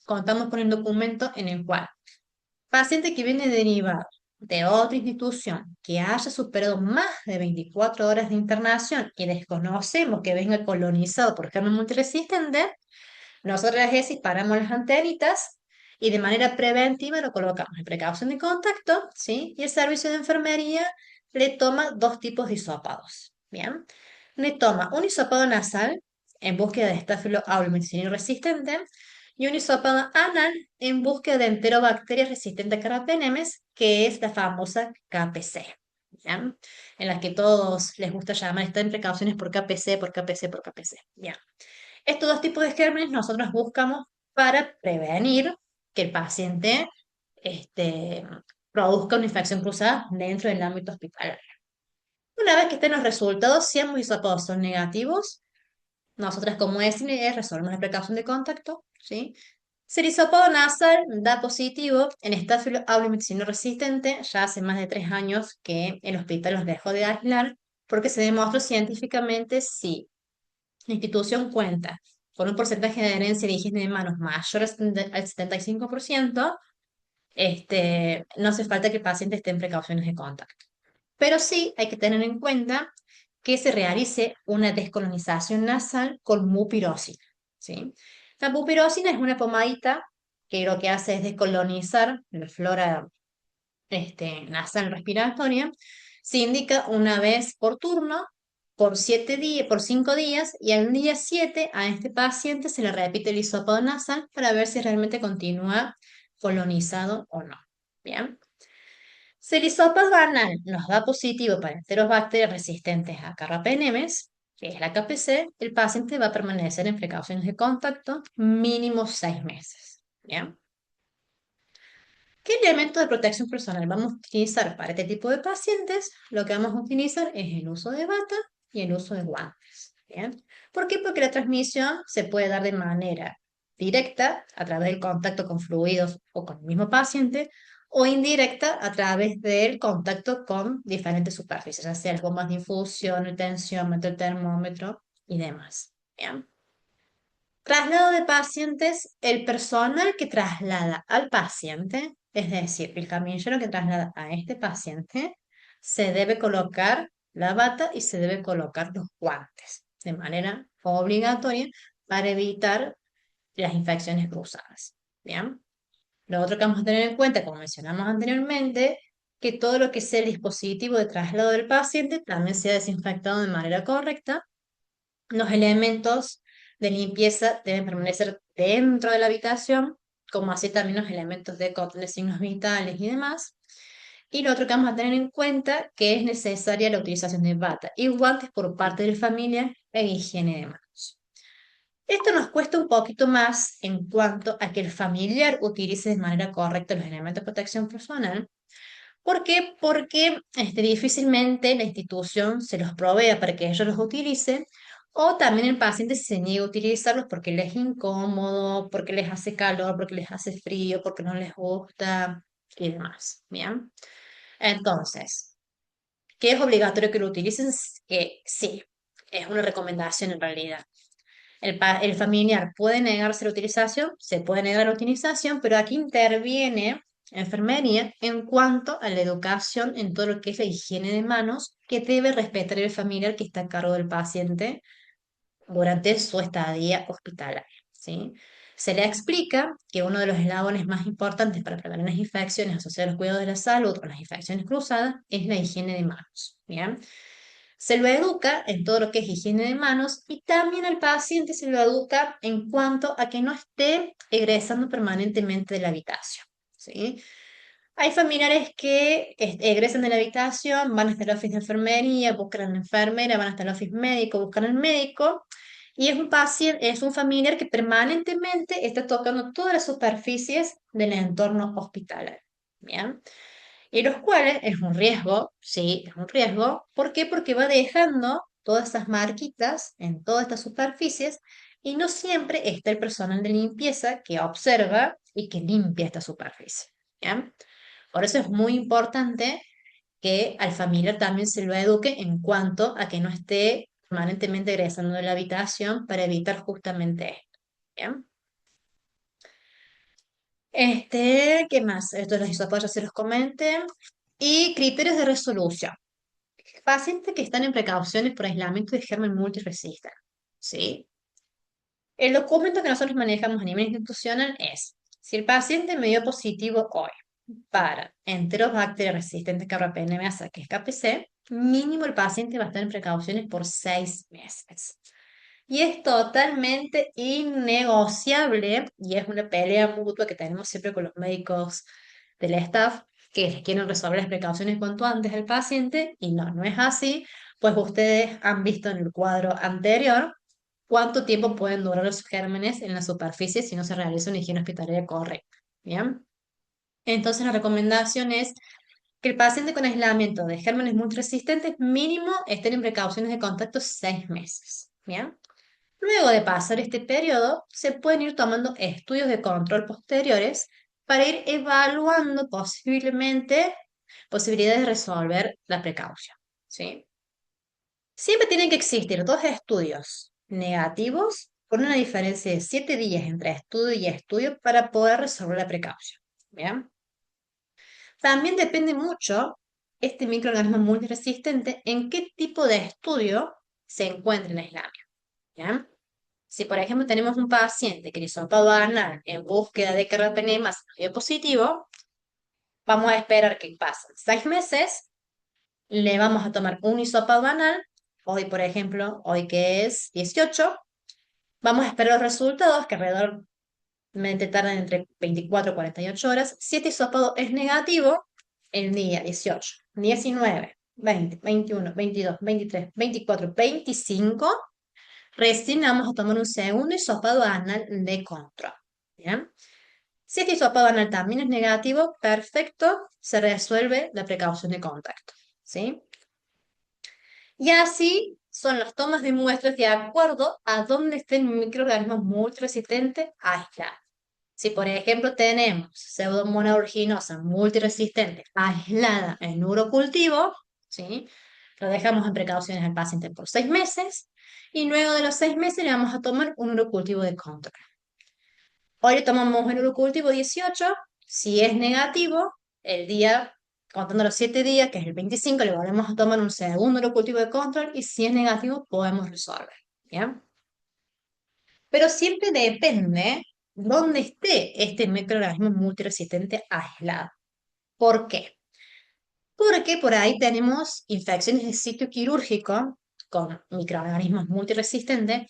contamos con el documento en el cual paciente que viene derivado de otra institución que haya superado más de 24 horas de internación y desconocemos que venga colonizado por germen multiresistente, nosotros las ESI paramos las antenitas y de manera preventiva lo colocamos en precaución de contacto, ¿sí? Y el servicio de enfermería le toma dos tipos de hisopados, ¿bien? Le toma un hisopado nasal en búsqueda de Staphylo aureus resistente y un hisopado anal en búsqueda de enterobacterias resistentes a carbapenemes, que es la famosa KPC, ¿bien? En la que todos les gusta llamar, está en precauciones por KPC, por KPC, por KPC, ¿bien? Estos dos tipos de gérmenes nosotros buscamos para prevenir que el paciente produzca una infección cruzada dentro del ámbito hospitalario. Una vez que estén los resultados, si ambos hisopados son negativos, nosotras como SNE resolvemos la precaución de contacto, ¿sí? Si el hisopado nasal da positivo en Staphylo aureus resistente, ya hace más de 3 años que el hospital los dejó de aislar, porque se demostró científicamente si la institución cuenta con un porcentaje de adherencia de higiene de manos mayor al 75%, no hace falta que el paciente esté en precauciones de contacto. Pero sí hay que tener en cuenta que se realice una descolonización nasal con mupirocina, ¿sí? La mupirocina es una pomadita que lo que hace es descolonizar la flora nasal respiratoria. Se indica una vez por turno, por 7 días, por 5 días, y al día 7 a este paciente se le repite el hisopado nasal para ver si realmente continúa colonizado o no. Bien. Si el hisopado anal nos da positivo para enterobacterias resistentes a carbapenemes, que es la KPC, el paciente va a permanecer en precauciones de contacto mínimo 6 meses. ¿Bien? ¿Qué elementos de protección personal vamos a utilizar para este tipo de pacientes? Lo que vamos a utilizar es el uso de bata y el uso de guantes. ¿Bien? ¿Por qué? Porque la transmisión se puede dar de manera directa a través del contacto con fluidos o con el mismo paciente o indirecta a través del contacto con diferentes superficies, ya sea las bombas de infusión, el tensiómetro, el termómetro y demás. ¿Bien? Traslado de pacientes, el personal que traslada al paciente, es decir, el camillero que traslada a este paciente, se debe colocar la bata y se debe colocar los guantes de manera obligatoria para evitar las infecciones cruzadas. Bien. Lo otro que vamos a tener en cuenta, como mencionamos anteriormente, que todo lo que sea el dispositivo de traslado del paciente también sea desinfectado de manera correcta. Los elementos de limpieza deben permanecer dentro de la habitación, como así también los elementos de control de signos vitales y demás. Y lo otro que vamos a tener en cuenta que es necesaria la utilización de bata y guantes por parte de la familia en higiene de manos. Esto nos cuesta un poquito más en cuanto a que el familiar utilice de manera correcta los elementos de protección personal. ¿Por qué? Porque difícilmente la institución se los provea para que ellos los utilicen, o también el paciente se niega a utilizarlos porque les es incómodo, porque les hace calor, porque les hace frío, porque no les gusta y demás. Bien. Entonces, ¿qué es obligatorio que lo utilicen? Sí, es una recomendación en realidad. El familiar puede negarse la utilización, se puede negar la utilización, pero aquí interviene enfermería en cuanto a la educación en todo lo que es la higiene de manos que debe respetar el familiar que está a cargo del paciente durante su estadía hospitalaria, ¿sí? Se le explica que uno de los eslabones más importantes para prevenir las infecciones asociadas a los cuidados de la salud o las infecciones cruzadas es la higiene de manos, ¿bien? Se lo educa en todo lo que es higiene de manos y también al paciente se lo educa en cuanto a que no esté egresando permanentemente de la habitación, ¿sí? Hay familiares que egresan de la habitación, van hasta el office de enfermería, buscan a la enfermera, van hasta el office médico, buscan al médico, y es un paciente, es un familiar que permanentemente está tocando todas las superficies del entorno hospitalario. ¿Bien? Y los cuales es un riesgo, sí, es un riesgo. ¿Por qué? Porque va dejando todas esas marquitas en todas estas superficies y no siempre está el personal de limpieza que observa y que limpia esta superficie. ¿Bien? Por eso es muy importante que al familiar también se lo eduque en cuanto a que no esté permanentemente egresando de la habitación para evitar justamente esto. ¿Bien? ¿Qué más? Esto los hisopados ya se los comenté. Y criterios de resolución. Pacientes que están en precauciones por aislamiento de germen multiresistente. ¿Sí? El documento que nosotros manejamos a nivel institucional es, si el paciente me dio positivo hoy para Enterobacter resistente carbapenemasa, que es KPC, mínimo el paciente va a estar en precauciones por 6 meses. Y es totalmente innegociable y es una pelea mutua que tenemos siempre con los médicos del staff que les quieren resolver las precauciones cuanto antes al paciente y no, no es así, pues ustedes han visto en el cuadro anterior cuánto tiempo pueden durar los gérmenes en la superficie si no se realiza una higiene hospitalaria correcta. ¿Bien? Entonces la recomendación es que el paciente con aislamiento de gérmenes muy resistentes mínimo estén en precauciones de contacto 6 meses. ¿Bien? Luego de pasar este periodo, se pueden ir tomando estudios de control posteriores para ir evaluando posiblemente posibilidades de resolver la precaución, ¿sí? Siempre tienen que existir dos estudios negativos con una diferencia de 7 días entre estudio y estudio para poder resolver la precaución, ¿bien? También depende mucho este microorganismo multiresistente en qué tipo de estudio se encuentra en aislamiento, ¿bien? Si, por ejemplo, tenemos un paciente que el hisopado anal en búsqueda de carbapenemas dio positivo, vamos a esperar que pasen 6 meses, le vamos a tomar un hisopado anal, hoy, por ejemplo, hoy que es 18, vamos a esperar los resultados, que alrededor tardan entre 24 y 48 horas. Si este hisopado es negativo, el día 18, 19, 20, 21, 22, 23, 24, 25, recién vamos a tomar un segundo hisopado anal de control. ¿Bien? Si este hisopado anal también es negativo, perfecto, se resuelve la precaución de contacto. ¿Sí? Y así son las tomas de muestras de acuerdo a dónde estén microorganismos multiresistentes aislados. Si, por ejemplo, tenemos Pseudomonas aeruginosa multiresistente aislada en urocultivo, ¿sí? Lo dejamos en precauciones al paciente por 6 meses y luego de los 6 meses le vamos a tomar un urocultivo de control. Hoy le tomamos el urocultivo 18, si es negativo, el día, contando los 7 días, que es el 25, le volvemos a tomar un segundo urocultivo de control y si es negativo, podemos resolver. ¿Bien? Pero siempre depende dónde esté este microorganismo multiresistente aislado. ¿Por qué? Porque por ahí tenemos infecciones de sitio quirúrgico con microorganismos multiresistentes,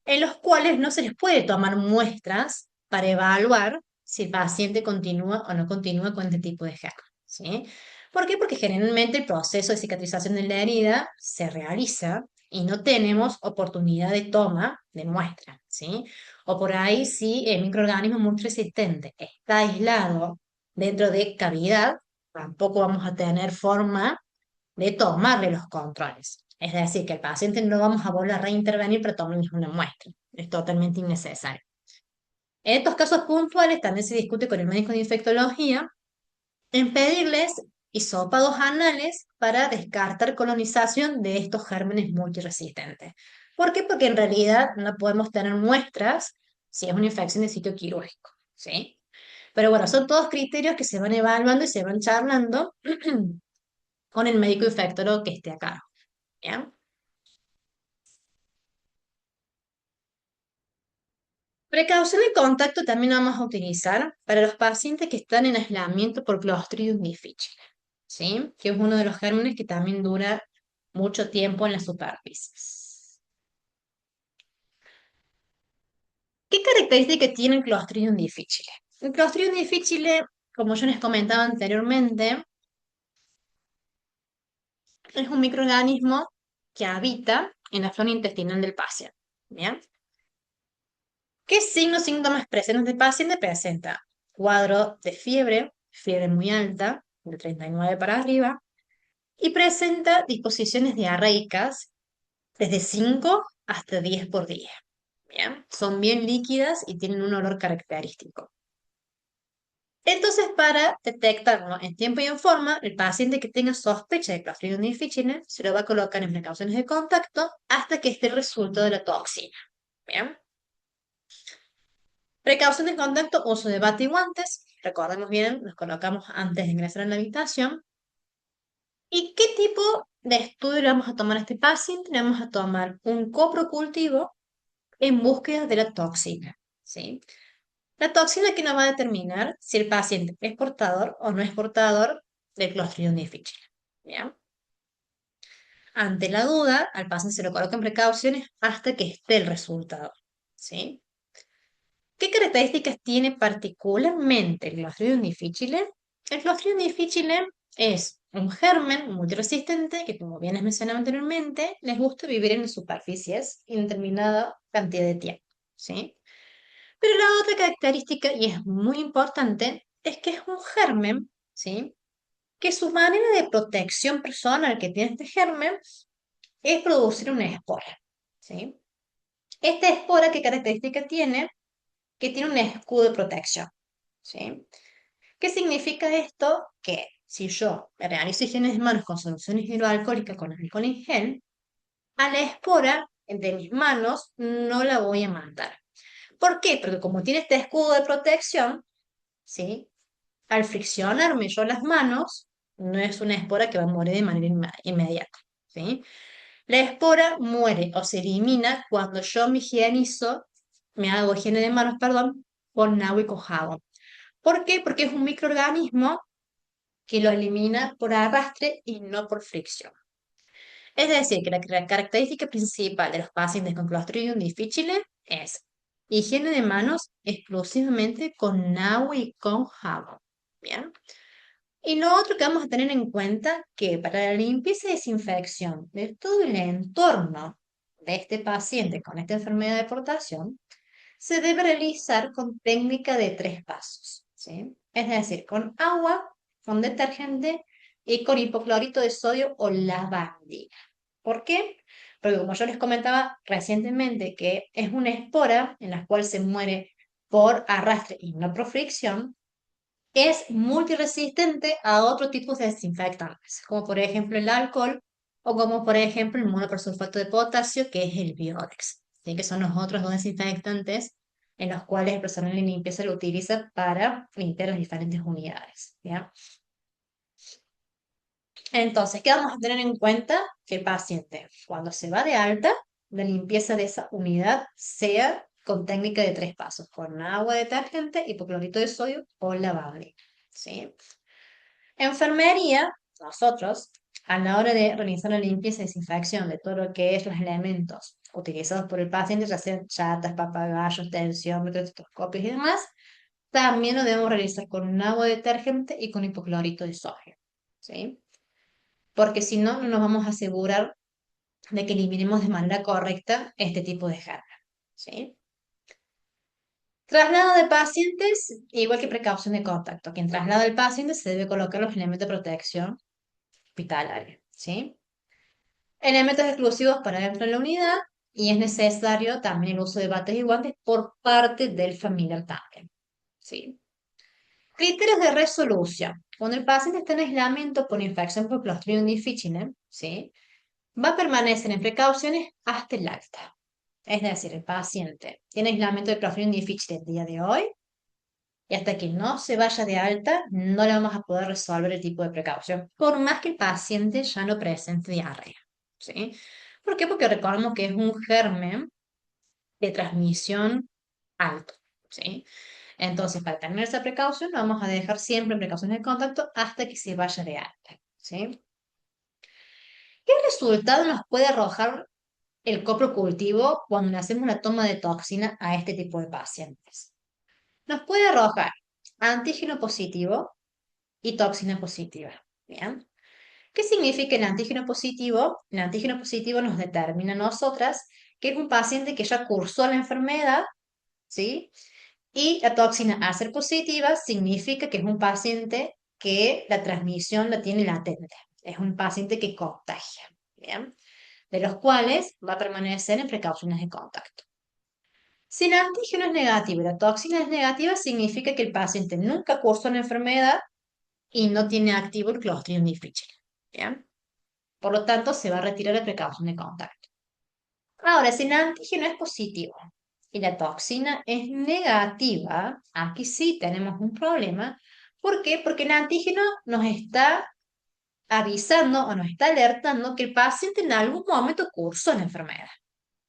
en los cuales no se les puede tomar muestras para evaluar si el paciente continúa o no continúa con este tipo de germen, ¿sí? ¿Por qué? Porque generalmente el proceso de cicatrización de la herida se realiza y no tenemos oportunidad de toma de muestra, ¿sí? O por ahí, si el microorganismo multiresistente está aislado dentro de cavidad, tampoco vamos a tener forma de tomarle los controles. Es decir, que el paciente no vamos a volver a reintervenir para tomarles una muestra. Es totalmente innecesario. En estos casos puntuales también se discute con el médico de infectología en pedirles hisópados anales para descartar colonización de estos gérmenes multiresistentes. ¿Por qué? Porque en realidad no podemos tener muestras si es una infección de sitio quirúrgico, ¿sí? Pero bueno, son todos criterios que se van evaluando y se van charlando con el médico infectólogo que esté a cargo, ¿bien? Precaución de contacto también vamos a utilizar para los pacientes que están en aislamiento por Clostridium difficile, ¿sí? Que es uno de los gérmenes que también dura mucho tiempo en las superficies. ¿Qué características tiene el Clostridium difficile? El Clostridium difficile, como yo les comentaba anteriormente, es un microorganismo que habita en la flora intestinal del paciente, ¿bien? ¿Qué signos, síntomas presentan del paciente? Presenta cuadro de fiebre, fiebre muy alta, de 39 para arriba, y presenta disposiciones diarreicas desde 5 hasta 10 por día. ¿Bien? Son bien líquidas y tienen un olor característico. Entonces, para detectarlo en tiempo y en forma, el paciente que tenga sospecha de Clostridium difficile se lo va a colocar en precauciones de contacto hasta que esté el resultado de la toxina. ¿Bien? Precaución de contacto, uso de bata y guantes. Recordemos bien, los colocamos antes de ingresar en la habitación. ¿Y qué tipo de estudio le vamos a tomar a este paciente? Le vamos a tomar un coprocultivo en búsqueda de la toxina, ¿sí? La toxina que nos va a determinar si el paciente es portador o no es portador del Clostridium difficile, ¿bien? Ante la duda, al paciente se le colocan precauciones hasta que esté el resultado, ¿sí? ¿Qué características tiene particularmente el Clostridium difficile? El Clostridium difficile es un germen multiresistente que, como bien les mencionaba anteriormente, les gusta vivir en superficies indeterminada cantidad de tiempo, ¿sí? Pero la otra característica, y es muy importante, es que es un germen, ¿sí? Que su manera de protección personal que tiene este germen es producir una espora, ¿sí? Esta espora, ¿qué característica tiene? Que tiene un escudo de protección, ¿sí? ¿Qué significa esto? Que si yo realizo higiene de manos con soluciones hidroalcohólicas con alcohol en gel, a la espora de mis manos no la voy a matar. ¿Por qué? Porque como tiene este escudo de protección, ¿sí? Al friccionarme yo las manos, no es una espora que va a morir de manera inmediata, ¿sí? La espora muere o se elimina cuando yo me higienizo, me hago higiene de manos, perdón, con agua y con jabón. ¿Por qué? Porque es un microorganismo que lo elimina por arrastre y no por fricción. Es decir, que la característica principal de los pacientes con Clostridium difficile es higiene de manos exclusivamente con agua y con jabón. ¿Bien? Y lo otro que vamos a tener en cuenta que para la limpieza y desinfección de todo el entorno de este paciente con esta enfermedad de portación, se debe realizar con técnica de 3 pasos, ¿sí? Es decir, con agua, con detergente y con hipoclorito de sodio o lavandina. ¿Por qué? Porque como yo les comentaba recientemente que es una espora en la cual se muere por arrastre y no por fricción, es multiresistente a otros tipos de desinfectantes, como por ejemplo el alcohol o como por ejemplo el monopersulfato de potasio, que es el Biorex, ¿sí? Que son los otros dos desinfectantes en los cuales el personal de limpieza lo utiliza para limpiar las diferentes unidades, ¿ya? Entonces, ¿qué vamos a tener en cuenta? Que el paciente, cuando se va de alta, la limpieza de esa unidad sea con técnica de 3 pasos, con agua, detergente, hipoclorito de sodio o lavable, ¿sí? Enfermería, nosotros, a la hora de realizar la limpieza y desinfección de todo lo que es los elementos utilizados por el paciente, ya sean chatas, papagayos, tensiómetros, estetoscopios y demás, también lo debemos realizar con un agua detergente y con hipoclorito de sodio, ¿sí? Porque si no, no nos vamos a asegurar de que eliminemos de manera correcta este tipo de germen, ¿sí? Traslado de pacientes, igual que precaución de contacto. Quien traslada al paciente se debe colocar los elementos de protección hospitalaria, ¿sí? Elementos exclusivos para dentro de la unidad y es necesario también el uso de bates y guantes por parte del familiar también, ¿sí? Criterios de resolución. Cuando el paciente está en aislamiento por infección por Clostridium difficile, ¿sí? Va a permanecer en precauciones hasta el alta. Es decir, el paciente tiene aislamiento de Clostridium difficile el día de hoy y hasta que no se vaya de alta no le vamos a poder resolver el tipo de precaución, por más que el paciente ya no presente diarrea, ¿sí? ¿Por qué? Porque recordemos que es un germen de transmisión alto, ¿sí? Entonces, para tener esa precaución, lo vamos a dejar siempre en precauciones de contacto hasta que se vaya de alta, ¿sí? ¿Qué resultado nos puede arrojar el coprocultivo cuando le hacemos una toma de toxina a este tipo de pacientes? Nos puede arrojar antígeno positivo y toxina positiva. ¿Bien? ¿Qué significa el antígeno positivo? El antígeno positivo nos determina a nosotras que es un paciente que ya cursó la enfermedad, ¿sí? Y la toxina a ser positiva significa que es un paciente que la transmisión la tiene latente. Es un paciente que contagia, ¿bien? De los cuales va a permanecer en precauciones de contacto. Si el antígeno es negativo y la toxina es negativa, significa que el paciente nunca cursó la enfermedad y no tiene activo el Clostridium difficile. ¿Bien? Por lo tanto, se va a retirar la precaución de contacto. Ahora, si el antígeno es positivo y la toxina es negativa, aquí sí tenemos un problema. ¿Por qué? Porque el antígeno nos está avisando o nos está alertando que el paciente en algún momento cursó la enfermedad.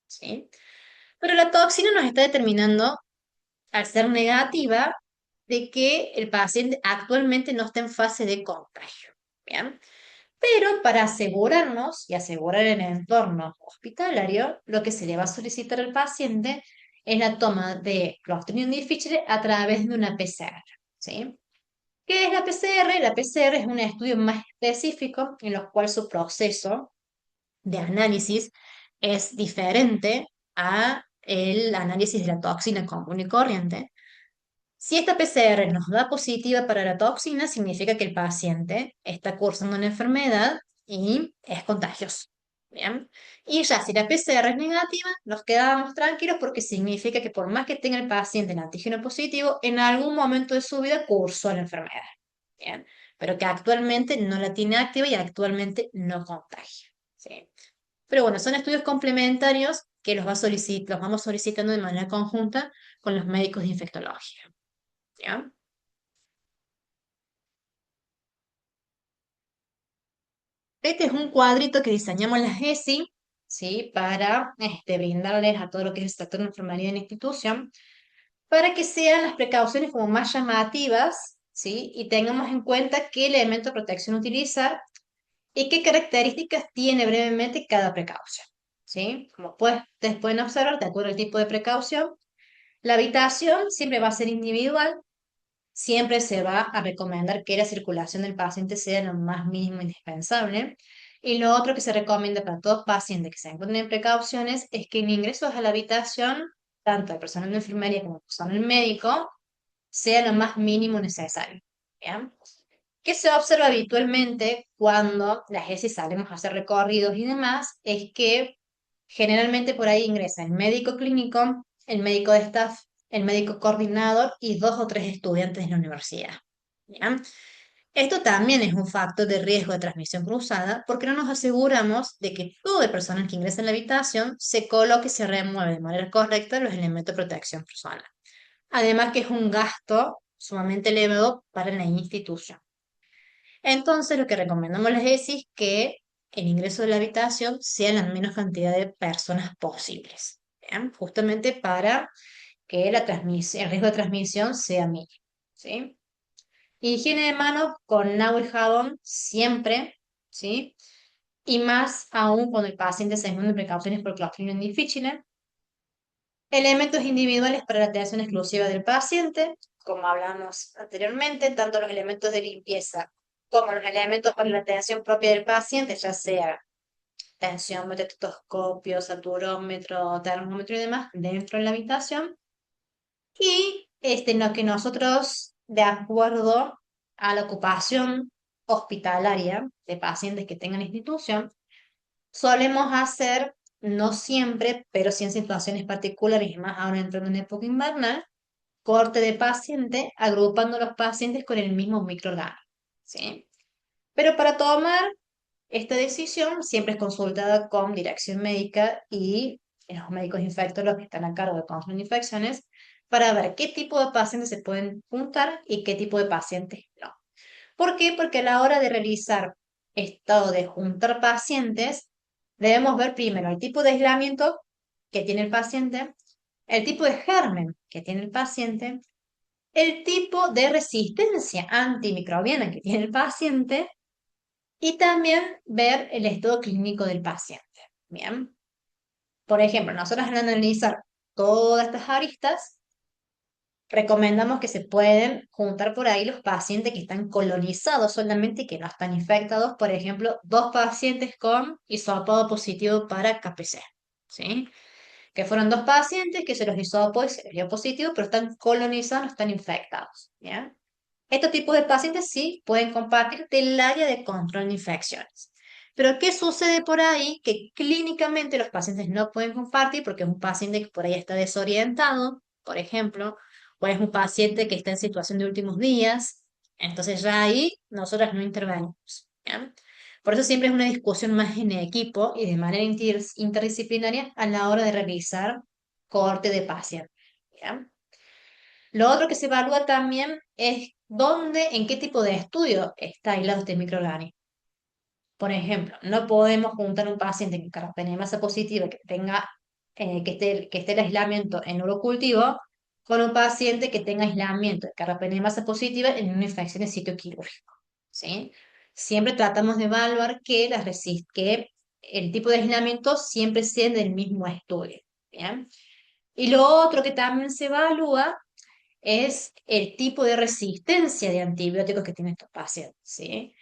¿Sí? Pero la toxina nos está determinando, al ser negativa, de que el paciente actualmente no está en fase de contagio. ¿Bien? Pero para asegurarnos y asegurar el entorno hospitalario, lo que se le va a solicitar al paciente es la toma de Clostridium difficile a través de una PCR, ¿sí? ¿Qué es la PCR? La PCR es un estudio más específico en el cual su proceso de análisis es diferente a el análisis de la toxina común y corriente. Si esta PCR nos da positiva para la toxina, significa que el paciente está cursando una enfermedad y es contagioso. ¿Bien? Y ya si la PCR es negativa, nos quedamos tranquilos porque significa que por más que tenga el paciente el antígeno positivo, en algún momento de su vida cursó la enfermedad. ¿Bien? Pero que actualmente no la tiene activa y actualmente no contagia. ¿Sí? Pero bueno, son estudios complementarios que los vamos solicitando de manera conjunta con los médicos de infectología. ¿Ya? Este es un cuadrito que diseñamos las ESI, ¿sí? Para brindarles a todo lo que es el sector de enfermería en la institución, para que sean las precauciones como más llamativas, ¿sí? Y tengamos en cuenta qué elemento de protección utilizar y qué características tiene brevemente cada precaución, ¿sí? Como ustedes pueden observar, de acuerdo al tipo de precaución, la habitación siempre va a ser individual. Siempre se va a recomendar que la circulación del paciente sea lo más mínimo indispensable. Y lo otro que se recomienda para todos pacientes que se encuentren en precauciones es que en ingresos a la habitación, tanto el personal de enfermería como el personal médico, sea lo más mínimo necesario. ¿Bien? ¿Qué se observa habitualmente cuando las ESI salimos a hacer recorridos y demás? Es que generalmente por ahí ingresa el médico clínico, el médico de staff, el médico coordinador y dos o tres estudiantes de la universidad. ¿Bien? Esto también es un factor de riesgo de transmisión cruzada porque no nos aseguramos de que todo el personal que ingresa en la habitación se coloque y se remueve de manera correcta los elementos de protección personal. Además que es un gasto sumamente elevado para la institución. Entonces, lo que recomendamos les es que el ingreso de la habitación sea la menos cantidad de personas posibles, ¿bien? Justamente para que el riesgo de transmisión sea mínimo, ¿sí? Higiene de manos con agua y jabón siempre, ¿sí? Y más aún cuando el paciente se encuentra en precauciones por Clostridium difficile. Elementos individuales para la atención exclusiva del paciente, como hablamos anteriormente, tanto los elementos de limpieza como los elementos para la atención propia del paciente, ya sea tensiómetro, estetoscopio, saturómetro, termómetro y demás, dentro de la habitación. Y lo que nosotros, de acuerdo a la ocupación hospitalaria de pacientes que tengan institución, solemos hacer, no siempre, pero sí en situaciones particulares, y más ahora entrando en época invernal, corte de paciente, agrupando los pacientes con el mismo microorganismo, ¿sí? Pero para tomar esta decisión siempre es consultada con dirección médica y los médicos infectólogos que están a cargo de control de infecciones para ver qué tipo de pacientes se pueden juntar y qué tipo de pacientes no. ¿Por qué? Porque a la hora de realizar esto de juntar pacientes, debemos ver primero el tipo de aislamiento que tiene el paciente, el tipo de germen que tiene el paciente, el tipo de resistencia antimicrobiana que tiene el paciente y también ver el estado clínico del paciente. Bien, por ejemplo, nosotros al analizar todas estas aristas, recomendamos que se pueden juntar por ahí los pacientes que están colonizados solamente y que no están infectados. Por ejemplo, dos pacientes con hisopado positivo para KPC, ¿sí? Que fueron dos pacientes que se los hisopó y se les dio positivo, pero están colonizados, no están infectados, ¿ya? Estos tipos de pacientes sí pueden compartir del área de control de infecciones. Pero ¿qué sucede por ahí? Que clínicamente los pacientes no pueden compartir porque es un paciente que por ahí está desorientado, por ejemplo, o es un paciente que está en situación de últimos días. Entonces ya ahí nosotras no intervenimos, ¿ya? Por eso siempre es una discusión más en equipo y de manera interdisciplinaria a la hora de realizar cohorte de pacientes, ¿ya? Lo otro que se evalúa también es dónde, en qué tipo de estudio está aislado este microorganismo. Por ejemplo, no podemos juntar un paciente con carrapanemasa positiva que tenga, que esté el aislamiento en urocultivo con un paciente que tenga aislamiento de carrapanemasa positiva en una infección de sitio quirúrgico, ¿sí? Siempre tratamos de evaluar que el tipo de aislamiento siempre sea del mismo estudio, ¿bien? Y lo otro que también se evalúa es el tipo de resistencia de antibióticos que tienen estos pacientes, ¿sí?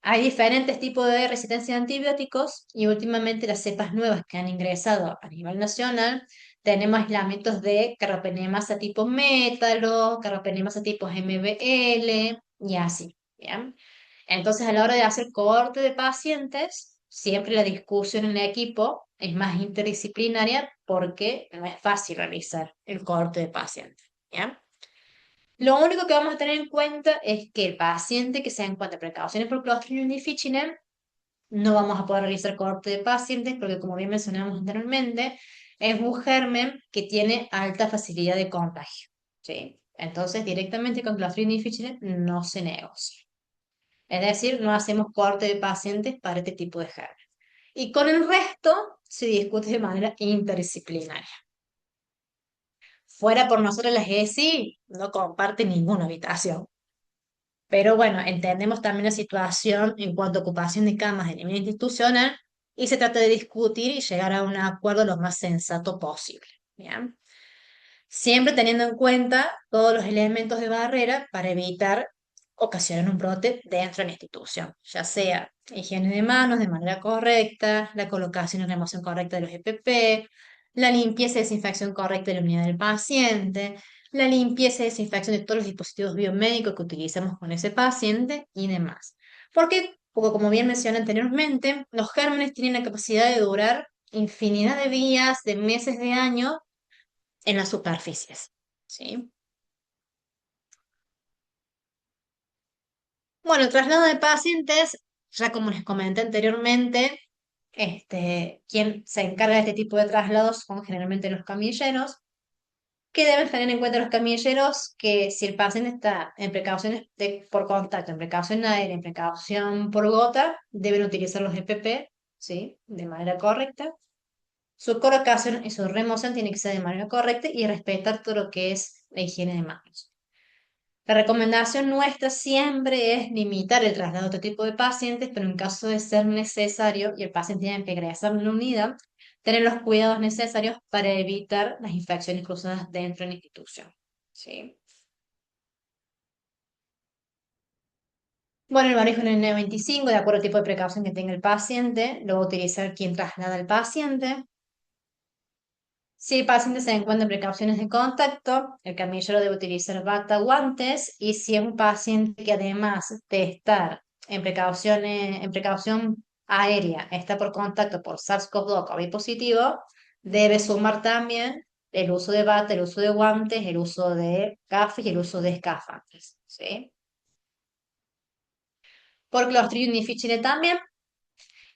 Hay diferentes tipos de resistencia de antibióticos y últimamente las cepas nuevas que han ingresado a nivel nacional, tenemos aislamientos de carbapenemasa tipo métalo, carbapenemasa tipo MBL y así, ¿bien? Entonces, a la hora de hacer cohorte de pacientes, siempre la discusión en el equipo es más interdisciplinaria porque no es fácil realizar el cohorte de pacientes, ¿bien? Lo único que vamos a tener en cuenta es que el paciente que se encuentre precauciones por Clostridium difficile, no vamos a poder realizar cohorte de pacientes porque, como bien mencionamos anteriormente, es un germen que tiene alta facilidad de contagio, ¿sí? Entonces, directamente con Clostridium difficile no se negocia. Es decir, no hacemos cohorte de pacientes para este tipo de germen. Y con el resto se discute de manera interdisciplinaria. Fuera por nosotros las ESI, no comparte ninguna habitación. Pero bueno, entendemos también la situación en cuanto a ocupación de camas de nivel institucional y se trata de discutir y llegar a un acuerdo lo más sensato posible. ¿Bien? Siempre teniendo en cuenta todos los elementos de barrera para evitar ocasionar un brote dentro de la institución, ya sea higiene de manos de manera correcta, la colocación y remoción correcta de los EPP, la limpieza y desinfección correcta de la unidad del paciente, la limpieza y desinfección de todos los dispositivos biomédicos que utilizamos con ese paciente y demás. Porque como bien mencioné anteriormente, los gérmenes tienen la capacidad de durar infinidad de días, de meses, de años en las superficies, ¿sí? Bueno, el traslado de pacientes, ya como les comenté anteriormente, quien se encarga de este tipo de traslados son generalmente los camilleros, que deben tener en cuenta los camilleros que si el paciente está en precauciones por contacto, en precaución aérea, en precaución por gota, deben utilizar los EPP, ¿sí? De manera correcta. Su colocación y su remoción tiene que ser de manera correcta y respetar todo lo que es la higiene de manos. La recomendación nuestra siempre es limitar el traslado a otro tipo de pacientes, pero en caso de ser necesario y el paciente tiene que ingresar en la unidad, tener los cuidados necesarios para evitar las infecciones cruzadas dentro de la institución. ¿Sí? Bueno, el manejo en el N25, de acuerdo al tipo de precaución que tenga el paciente, lo va a utilizar quien traslada al paciente. Si el paciente se encuentra en precauciones de contacto, el camillero debe utilizar bata, guantes, y si es un paciente que además de estar en precaución aérea, está por contacto por SARS-CoV-2 COVID positivo, debe sumar también el uso de bata, el uso de guantes, el uso de gafas y el uso de escafandres, ¿sí? Por Clostridium difficile también.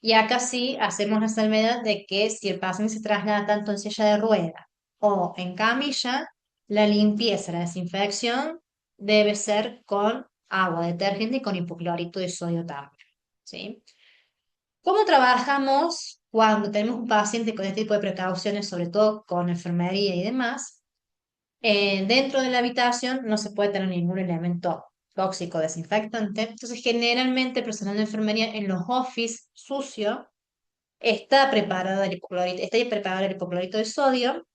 Y acá sí hacemos la salvedad de que si el paciente se traslada tanto en silla de rueda o en camilla, la limpieza, la desinfección debe ser con agua detergente y con hipoclorito de sodio también. ¿Sí? ¿Cómo trabajamos cuando tenemos un paciente con este tipo de precauciones, sobre todo con enfermería y demás? Dentro de la habitación no se puede tener ningún elemento tóxico desinfectante. Entonces, generalmente el personal de enfermería en los office sucio está preparado el hipoclorito de sodio.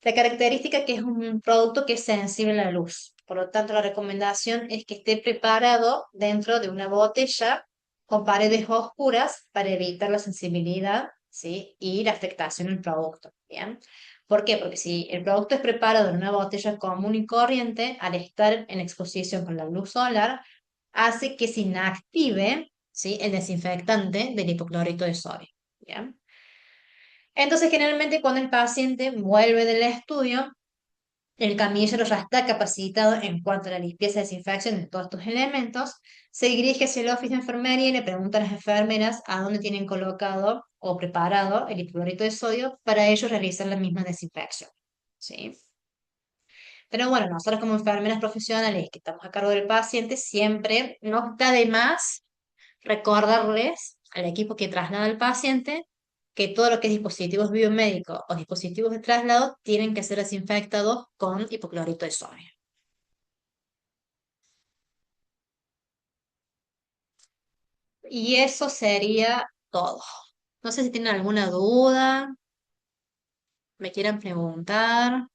La característica que es un producto que es sensible a la luz. Por lo tanto, la recomendación es que esté preparado dentro de una botella con paredes oscuras para evitar la sensibilidad, ¿sí? Y la afectación del producto. ¿Bien? ¿Por qué? Porque si el producto es preparado en una botella común y corriente, al estar en exposición con la luz solar, hace que se inactive, ¿sí? El desinfectante del hipoclorito de sodio. ¿Bien? Entonces, generalmente cuando el paciente vuelve del estudio, el camillero ya está capacitado en cuanto a la limpieza y desinfección de todos estos elementos, se dirige hacia el oficio de enfermería y le pregunta a las enfermeras a dónde tienen colocado o preparado el hipoclorito de sodio para ellos realizar la misma desinfección. ¿Sí? Pero bueno, nosotros como enfermeras profesionales que estamos a cargo del paciente, siempre no está de más recordarles al equipo que traslada al paciente que todo lo que es dispositivos biomédicos o dispositivos de traslado tienen que ser desinfectados con hipoclorito de sodio. Y eso sería todo. No sé si tienen alguna duda, me quieran preguntar,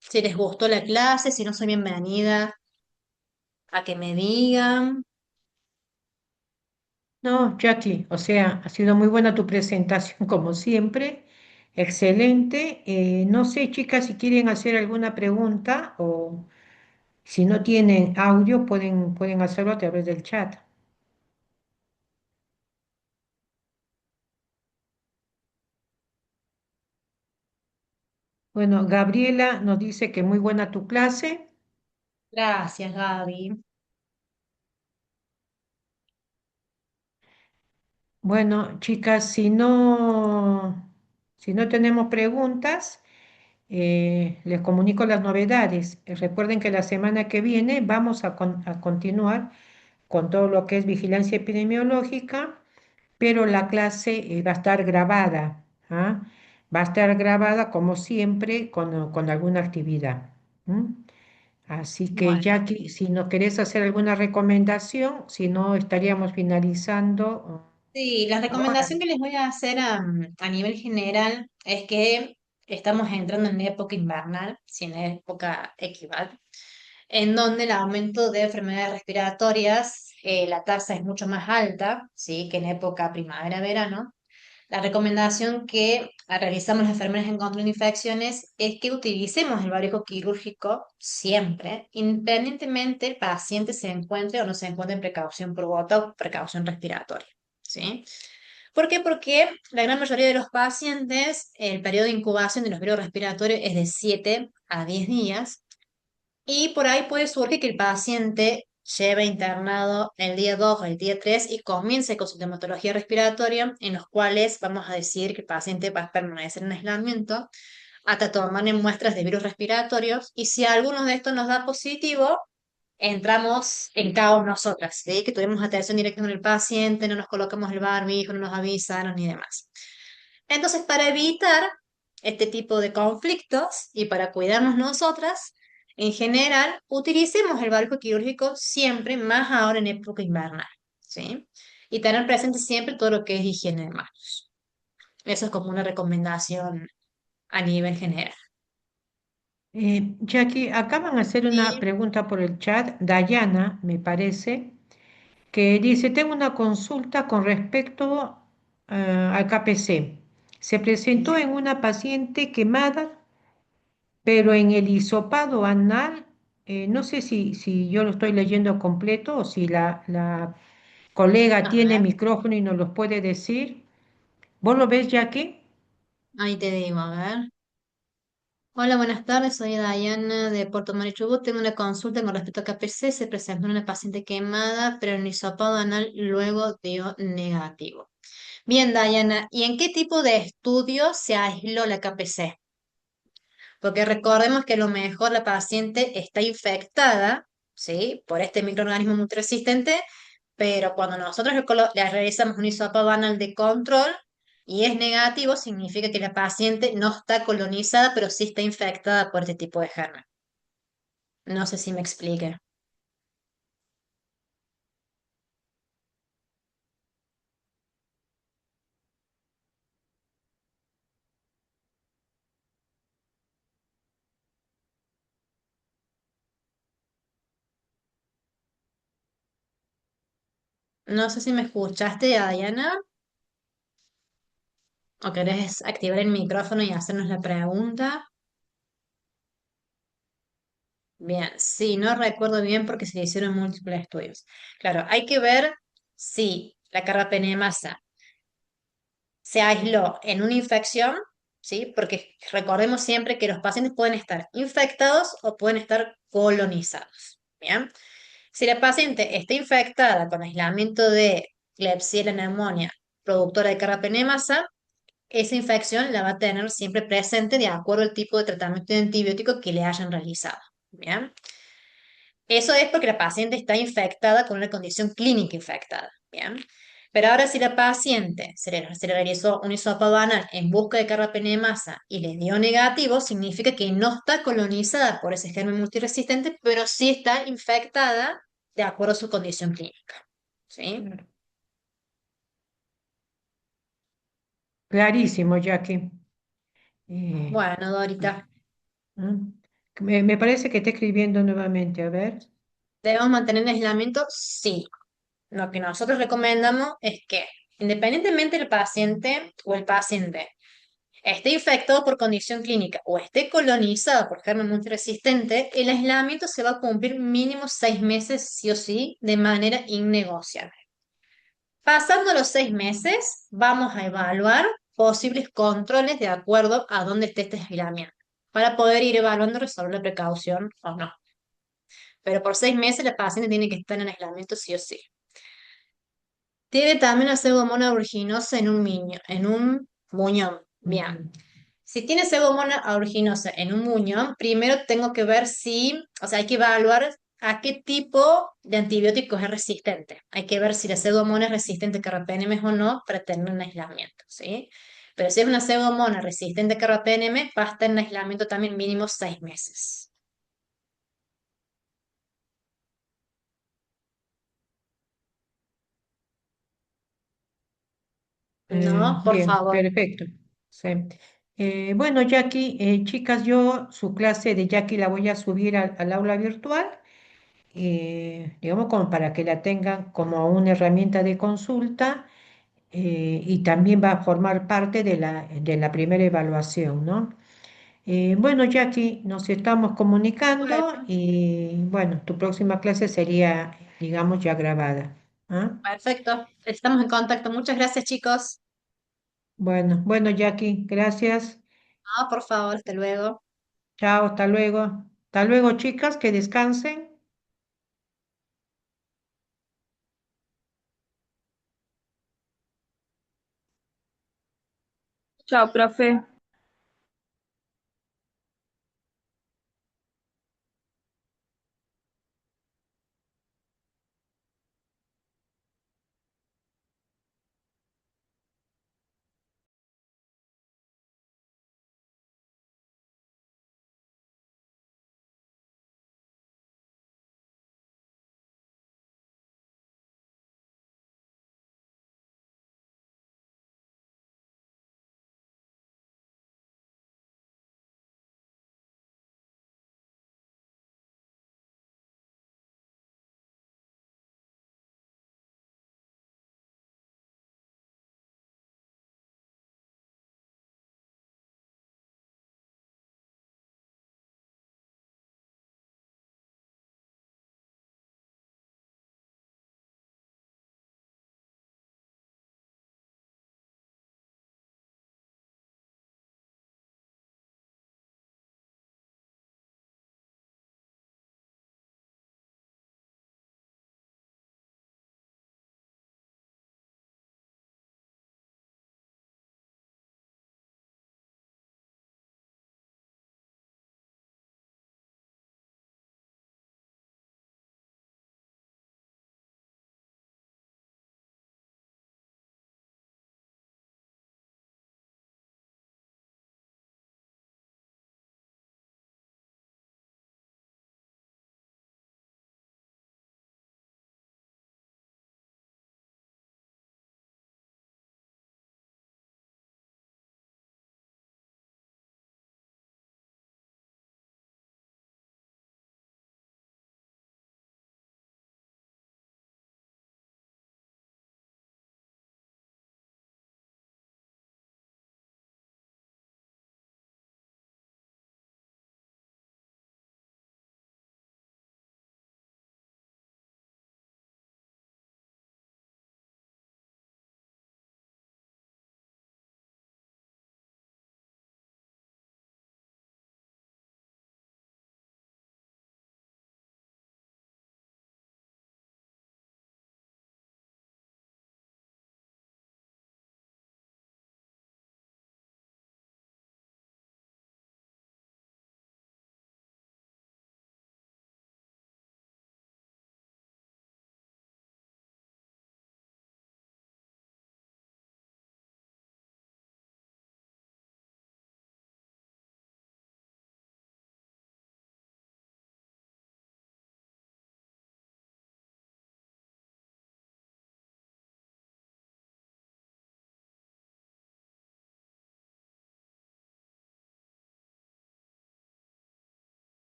si les gustó la clase, si no soy bienvenida a que me digan. No, Jackie, o sea, ha sido muy buena tu presentación como siempre. Excelente. No sé, chicas, si quieren hacer alguna pregunta o si no tienen audio, pueden hacerlo a través del chat. Bueno, Gabriela nos dice que muy buena tu clase. Gracias, Gaby. Bueno, chicas, si no tenemos preguntas, les comunico las novedades. Recuerden que la semana que viene vamos a continuar con todo lo que es vigilancia epidemiológica, pero la clase va a estar grabada, ¿ah? Va a estar grabada como siempre con alguna actividad. ¿M? Así que Bueno. Jackie, si no querés hacer alguna recomendación, si no estaríamos finalizando. Sí, la Ahora. recomendación que les voy a hacer a nivel general es que estamos entrando en época invernal, sin época estival, en donde el aumento de enfermedades respiratorias, la tasa es mucho más alta, ¿sí? Que en época primavera-verano. La recomendación que realizamos las enfermeras en control de infecciones es que utilicemos el barbijo quirúrgico siempre, independientemente el paciente se encuentre o no se encuentre en precaución por gota o precaución respiratoria. ¿Sí? ¿Por qué? Porque la gran mayoría de los pacientes, el periodo de incubación de los virus respiratorios es de 7 a 10 días y por ahí puede surgir que el paciente lleve internado el día 2 o el día 3 y comience con sintomatología respiratoria, en los cuales vamos a decir que el paciente va a permanecer en aislamiento hasta tomar muestras de virus respiratorios. Y si alguno de estos nos da positivo, entramos en caos nosotras, ¿sí? Que tuvimos atención directa con el paciente, no nos colocamos el barbijo, no nos avisaron ni demás. Entonces, para evitar este tipo de conflictos y para cuidarnos nosotras, en general, utilicemos el barco quirúrgico siempre, más ahora en época invernal, ¿sí? Y tener presente siempre todo lo que es higiene de manos. Eso es como una recomendación a nivel general. Jackie, acaban de hacer una Sí, pregunta por el chat, Dayana, me parece, que dice, tengo una consulta con respecto al KPC. Se presentó bien. en una paciente quemada, pero en el hisopado anal, no sé si yo lo estoy leyendo completo o si la colega A tiene ver, micrófono y nos lo puede decir. ¿Vos lo ves, Jackie? ahí te digo, a ver. Hola, buenas tardes. Soy Dayana de Puerto Marichubú. Tengo una consulta con respecto a KPC. Se presentó una paciente quemada, pero el hisopado anal luego dio negativo. Bien, Dayana, ¿y en qué tipo de estudio se aisló la KPC? Porque recordemos que a lo mejor la paciente está infectada, ¿sí? Por este microorganismo multiresistente, pero cuando nosotros le realizamos un hisopado anal de control y es negativo, significa que la paciente no está colonizada, pero sí está infectada por este tipo de germen. No sé si me explique. No sé si me escuchaste, Diana, o querés activar el micrófono y hacernos la pregunta. Bien, sí, no recuerdo bien porque se hicieron múltiples estudios. Claro, hay que ver si la carbapenemasa se aisló en una infección, ¿sí? Porque recordemos siempre que los pacientes pueden estar infectados o pueden estar colonizados. Bien, si la paciente está infectada con aislamiento de Klebsiella pneumoniae productora de carbapenemasa, esa infección la va a tener siempre presente de acuerdo al tipo de tratamiento de antibiótico que le hayan realizado. Bien. Eso es porque la paciente está infectada con una condición clínica infectada. Bien. Pero ahora, si la paciente se le realizó un hisopado anal en busca de carbapenemasa y le dio negativo, significa que no está colonizada por ese germen multiresistente, pero sí está infectada de acuerdo a su condición clínica. ¿Sí? Claro. Clarísimo, Jackie. Eh, Bueno, Dorita, ¿Mm? Me parece que está escribiendo nuevamente, a ver. ¿debemos mantener el aislamiento? Sí. Lo que nosotros recomendamos es que, independientemente del paciente o el paciente esté infectado por condición clínica o esté colonizado por germen multiresistente, el aislamiento se va a cumplir mínimo 6 meses, sí o sí, de manera innegociable. Pasando los 6 meses, vamos a evaluar posibles controles de acuerdo a dónde esté este aislamiento, para poder ir evaluando resolver la precaución o no. Pero por 6 meses la paciente tiene que estar en aislamiento sí o sí. Tiene también una pseudomonas aeruginosa en un muñón. Bien. Ujú. Si tiene pseudomonas aeruginosa en un muñón, primero tengo que ver si, o sea, hay que evaluar a qué tipo de antibióticos es resistente. Hay que ver si la pseudomonas es resistente a carbapenemes o no para tener un aislamiento, ¿sí? Pero si es una pseudomonas resistente a carbapenemes, va a estar en aislamiento también mínimo 6 meses. No, por Bien, favor. perfecto. Sí. Bueno, Jackie, chicas, yo su clase de Jackie la voy a subir al aula virtual, digamos, como para que la tengan como una herramienta de consulta y también va a formar parte de la primera evaluación, ¿no? Bueno, Jackie, nos estamos comunicando Bueno, y bueno, tu próxima clase sería, digamos, ya grabada. ¿Ah? perfecto. Estamos en contacto. Muchas gracias, chicos. Bueno, bueno, Jackie, gracias. No, por favor, hasta luego. Chao, hasta luego. Hasta luego, chicas, que descansen. Chao, profe.